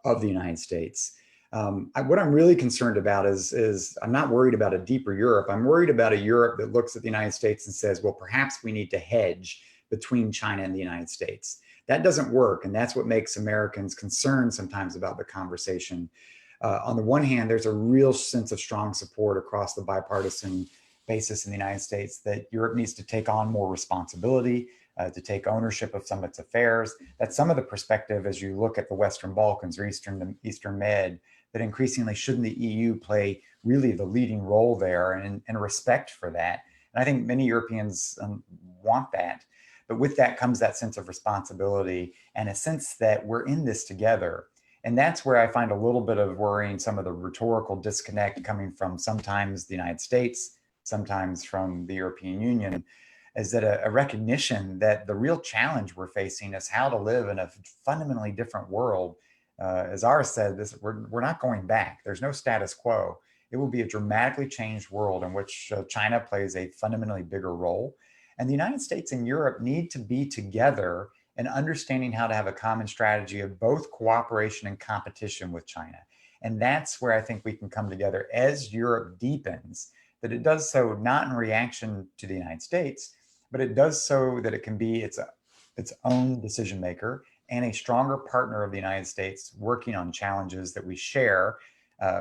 of the United States. What I'm really concerned about is I'm not worried about a deeper Europe. I'm worried about a Europe that looks at the United States and says, well, perhaps we need to hedge between China and the United States. That doesn't work. And that's what makes Americans concerned sometimes about the conversation. On the one hand, there's a real sense of strong support across the bipartisan basis in the United States that Europe needs to take on more responsibility, to take ownership of some of its affairs. That's some of the perspective as you look at the Western Balkans or Eastern Med, that increasingly shouldn't the EU play really the leading role there, and respect for that. And I think many Europeans want that. But with that comes that sense of responsibility and a sense that we're in this together. And that's where I find a little bit of worrying, some of the rhetorical disconnect coming from sometimes the United States, sometimes from the European Union, is that a recognition that the real challenge we're facing is how to live in a fundamentally different world. As Ara said, we're not going back. There's no status quo. It will be a dramatically changed world in which China plays a fundamentally bigger role. And the United States and Europe need to be together and understanding how to have a common strategy of both cooperation and competition with China. And that's where I think we can come together as Europe deepens, that it does so not in reaction to the United States, but it does so that it can be its own decision maker and a stronger partner of the United States working on challenges that we share,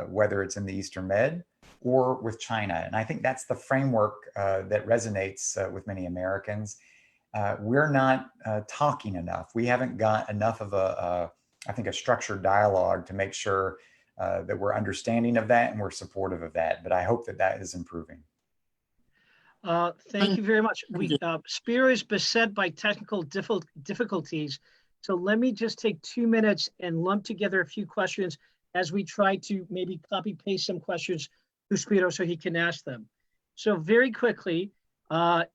whether it's in the Eastern Med or with China. And I think that's the framework that resonates with many Americans. we're not talking enough. We haven't got enough of I think, a structured dialogue to make sure that we're understanding of that and we're supportive of that. But I hope that that is improving. Thank you very much. Spiro is beset by technical difficulties. So let me just take 2 minutes and lump together a few questions as we try to maybe copy paste some questions to Spiro so he can ask them. So very quickly,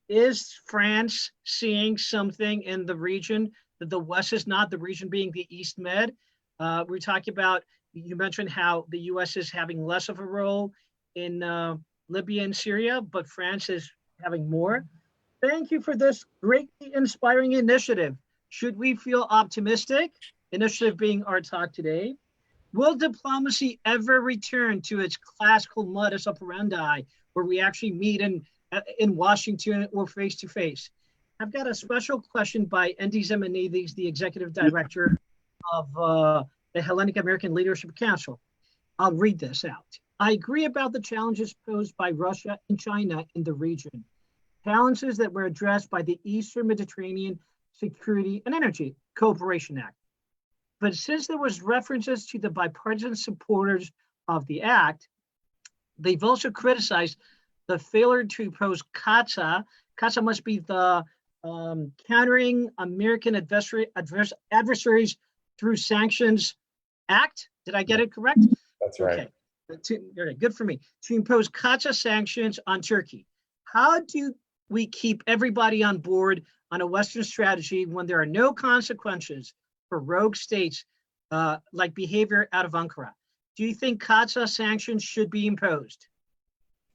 is France seeing something in the region that the West is not, the region being the East Med? We're talking about, you mentioned how the US is having less of a role in Libya and Syria, but France is having more. Thank you for this greatly inspiring initiative. Should we feel optimistic? Initiative being our talk today. Will diplomacy ever return to its classical modus operandi where we actually meet in Washington or face to face? I've got a special question by Andy Zemanides, the executive director of the Hellenic American Leadership Council. I'll read this out. I agree about the challenges posed by Russia and China in the region, challenges that were addressed by the Eastern Mediterranean Security and Energy Cooperation Act. But since there was references to the bipartisan supporters of the act, they've also criticized the failure to impose CAATSA. CAATSA must be the Countering American Adversaries Through Sanctions Act. Did I get it correct? That's right. Okay, good for me. To impose CAATSA sanctions on Turkey. How do we keep everybody on board on a Western strategy when there are no consequences for rogue states like behavior out of Ankara? Do you think CAATSA sanctions should be imposed?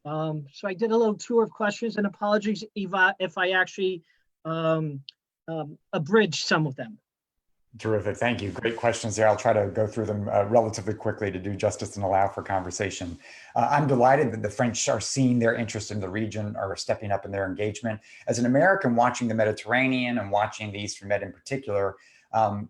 So I did a little tour of questions, and apologies, Eva, if I actually abridged some of them. Terrific. Thank you. Great questions there. I'll try to go through them relatively quickly to do justice and allow for conversation. I'm delighted that the French are seeing their interest in the region, are stepping up in their engagement. As an American watching the Mediterranean and watching the Eastern Med in particular,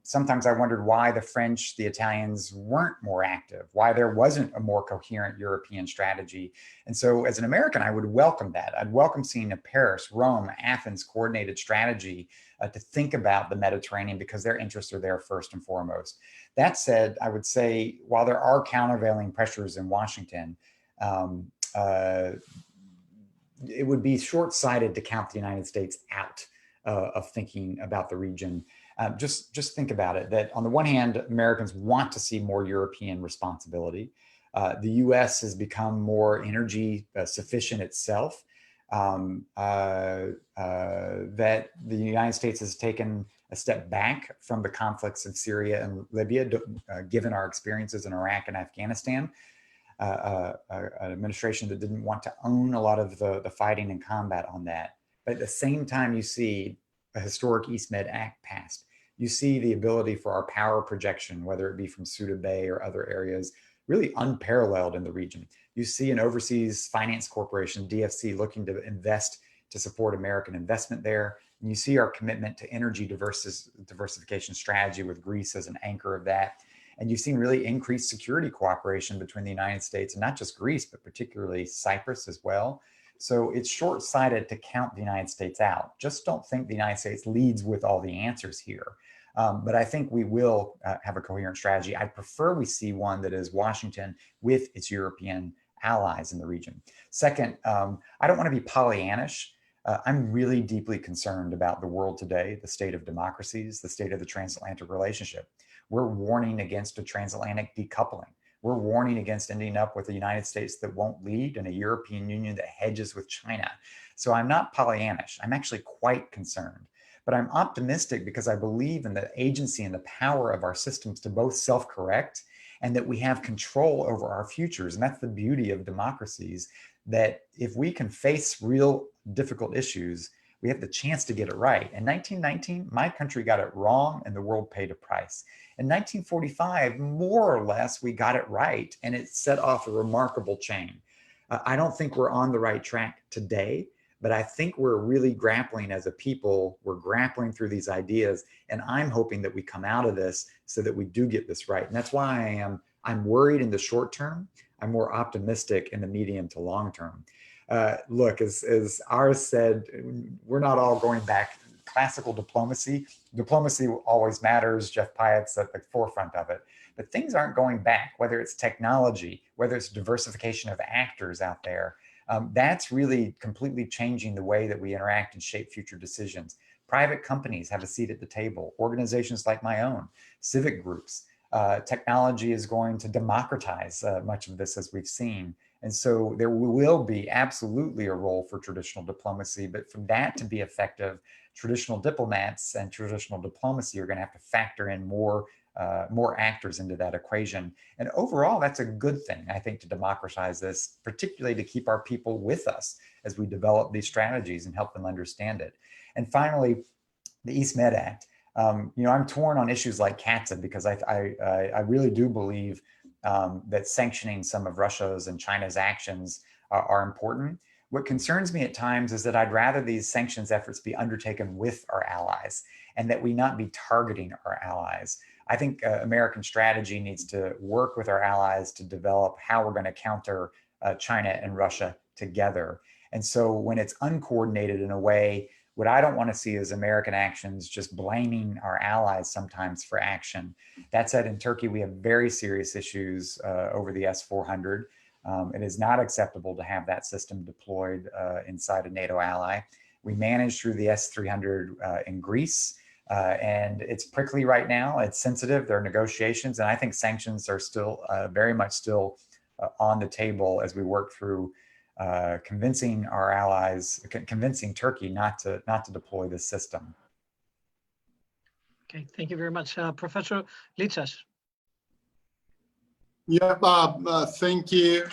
sometimes I wondered why the French, the Italians weren't more active, why there wasn't a more coherent European strategy. And so as an American, I would welcome that. I'd welcome seeing a Paris, Rome, Athens coordinated strategy to think about the Mediterranean because their interests are there first and foremost. That said, I would say, while there are countervailing pressures in Washington, it would be short-sighted to count the United States out of thinking about the region. Just think about it, that on the one hand, Americans want to see more European responsibility. The US has become more energy sufficient itself. That the United States has taken a step back from the conflicts in Syria and Libya, given our experiences in Iraq and Afghanistan. An administration that didn't want to own a lot of the fighting and combat on that. But at the same time, you see a historic East Med Act passed. You see the ability for our power projection, whether it be from Suda Bay or other areas, really unparalleled in the region. You see an overseas finance corporation, DFC, looking to invest to support American investment there. And you see our commitment to energy diversification strategy with Greece as an anchor of that. And you've seen really increased security cooperation between the United States and not just Greece, but particularly Cyprus as well. So it's short-sighted to count the United States out. Just don't think the United States leads with all the answers here. But I think we will have a coherent strategy. I prefer we see one that is Washington with its European allies in the region. Second, I don't want to be Pollyannish. I'm really deeply concerned about the world today, the state of democracies, the state of the transatlantic relationship. We're warning against a transatlantic decoupling. We're warning against ending up with a United States that won't lead and a European Union that hedges with China. So I'm not Pollyannish. I'm actually quite concerned. But I'm optimistic because I believe in the agency and the power of our systems to both self-correct and that we have control over our futures. And that's the beauty of democracies, that if we can face real difficult issues, we have the chance to get it right. In 1919, my country got it wrong and the world paid a price. In 1945, more or less, we got it right and it set off a remarkable chain. I don't think we're on the right track today, but I think we're really grappling as a people, we're grappling through these ideas, and I'm hoping that we come out of this so that we do get this right. And that's why I'm worried in the short term. I'm more optimistic in the medium to long term. Look, as Aris said, we're not all going back classical diplomacy. Diplomacy always matters. Jeff Pyatt's at the forefront of it. But things aren't going back, whether it's technology, whether it's diversification of actors out there. That's really completely changing the way that we interact and shape future decisions. Private companies have a seat at the table, organizations like my own, civic groups. Technology is going to democratize much of this, as we've seen. And so there will be absolutely a role for traditional diplomacy, but for that to be effective, traditional diplomats and traditional diplomacy are going to have to factor in more actors into that equation. And overall, that's a good thing, I think, to democratize this, particularly to keep our people with us as we develop these strategies and help them understand it. And finally, the East Med Act. I'm torn on issues like CATSA because I really do believe that sanctioning some of Russia's and China's actions are important. What concerns me at times is that I'd rather these sanctions efforts be undertaken with our allies and that we not be targeting our allies. I think American strategy needs to work with our allies to develop how we're going to counter China and Russia together. And so when it's uncoordinated in a way, what I don't want to see is American actions just blaming our allies sometimes for action. That said, in Turkey, we have very serious issues over the S-400. It is not acceptable to have that system deployed inside a NATO ally. We managed through the S-300 in Greece, and it's prickly right now. It's sensitive. There are negotiations, and I think sanctions are still very much still on the table as we work through convincing our allies, convincing Turkey not to deploy this system. Okay, thank you very much, Professor Litzas. Yeah, thank you.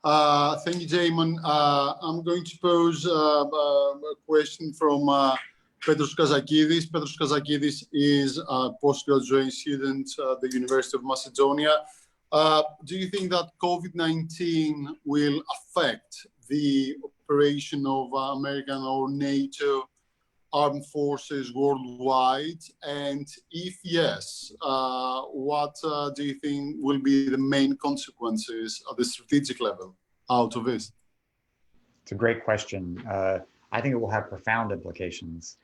Thank you, Damon. I'm going to pose a question from Petros Kazakidis. Petros Kazakidis is a postgraduate student at the University of Macedonia. Do you think that COVID-19 will affect the operation of American or NATO armed forces worldwide? And if yes, what do you think will be the main consequences at the strategic level out of this? It's a great question. I think it will have profound implications.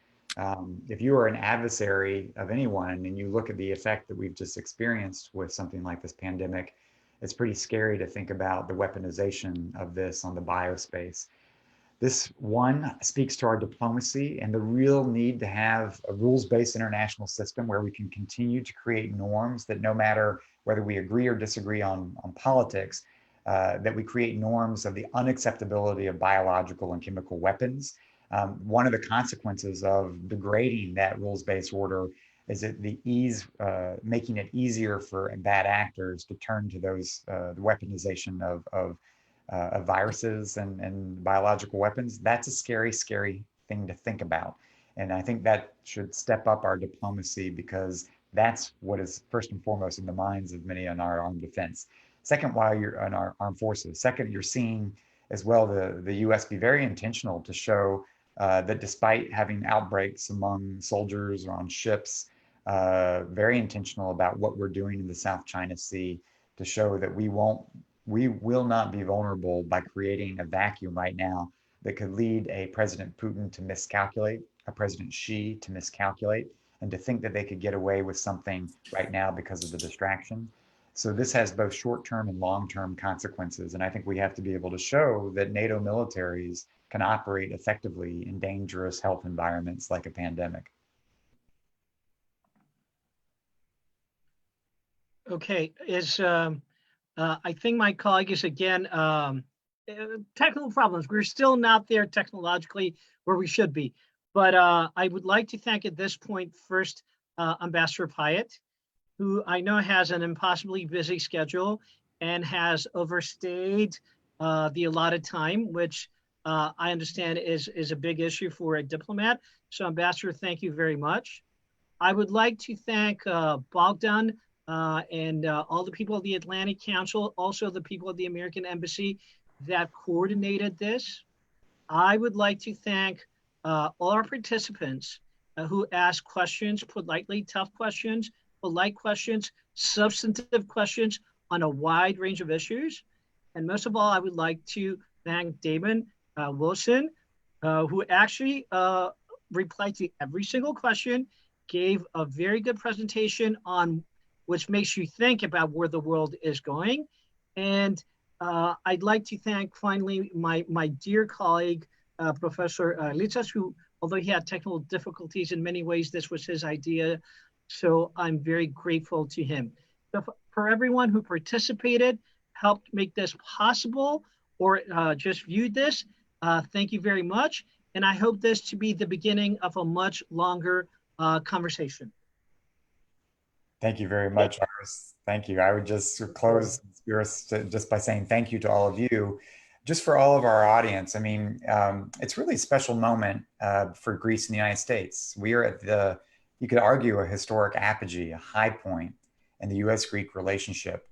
If you are an adversary of anyone and you look at the effect that we've just experienced with something like this pandemic, it's pretty scary to think about the weaponization of this on the biospace. This one speaks to our diplomacy and the real need to have a rules-based international system where we can continue to create norms that no matter whether we agree or disagree on politics, that we create norms of the unacceptability of biological and chemical weapons. One of the consequences of degrading that rules-based order is that making it easier for bad actors to turn to those the weaponization of viruses and biological weapons. That's a scary, scary thing to think about. And I think that should step up our diplomacy because that's what is first and foremost in the minds of many in our armed defense. Second, while you're on our armed forces. Second, you're seeing as well the U.S. be very intentional to show that despite having outbreaks among soldiers or on ships, very intentional about what we're doing in the South China Sea to show that we will not be vulnerable by creating a vacuum right now that could lead a President Putin to miscalculate, a President Xi to miscalculate, and to think that they could get away with something right now because of the distraction. So this has both short-term and long-term consequences. And I think we have to be able to show that NATO militaries can operate effectively in dangerous health environments like a pandemic. Okay, I think my colleague is again, technical problems. We're still not there technologically where we should be. But I would like to thank at this point first Ambassador Pyatt, who I know has an impossibly busy schedule and has overstayed the allotted time, which I understand is a big issue for a diplomat. So Ambassador, thank you very much. I would like to thank Bogdan and all the people of the Atlantic Council, also the people of the American Embassy that coordinated this. I would like to thank all our participants who asked questions, politely tough questions, polite questions, substantive questions on a wide range of issues. And most of all, I would like to thank Damon Wilson, who actually replied to every single question, gave a very good presentation on which makes you think about where the world is going. And I'd like to thank finally my dear colleague, Professor Litzas, who, although he had technical difficulties in many ways, this was his idea. So I'm very grateful to him. So for everyone who participated, helped make this possible, or just viewed this, thank you very much. And I hope this to be the beginning of a much longer conversation. Thank you very much, Iris. Thank you. I would just close just by saying thank you to all of you. Just for all of our audience, I mean, it's really a special moment for Greece and the United States. We are at you could argue, a historic apogee, a high point in the US-Greek relationship.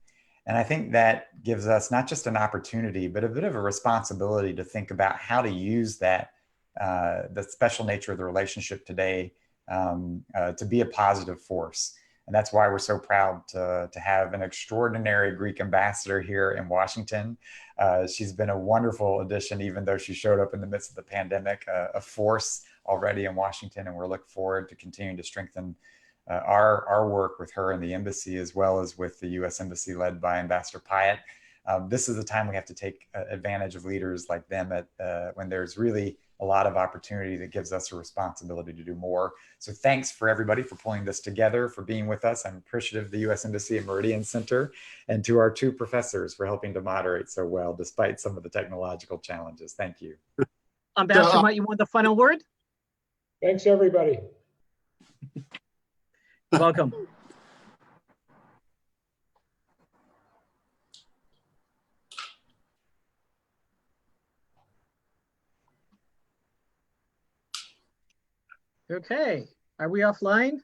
And I think that gives us not just an opportunity, but a bit of a responsibility to think about how to use that, the special nature of the relationship today to be a positive force. And that's why we're so proud to have an extraordinary Greek ambassador here in Washington. She's been a wonderful addition, even though she showed up in the midst of the pandemic, a force already in Washington. And we're looking forward to continuing to strengthen our work with her in the embassy, as well as with the U.S. Embassy led by Ambassador Pyatt. This is the time we have to take advantage of leaders like them when there's really a lot of opportunity that gives us a responsibility to do more. So thanks for everybody for pulling this together, for being with us. I'm appreciative of the U.S. Embassy and Meridian Center, and to our two professors for helping to moderate so well, despite some of the technological challenges. Thank you. Ambassador, might you want the final word? Thanks, everybody. Welcome. Okay, are we offline?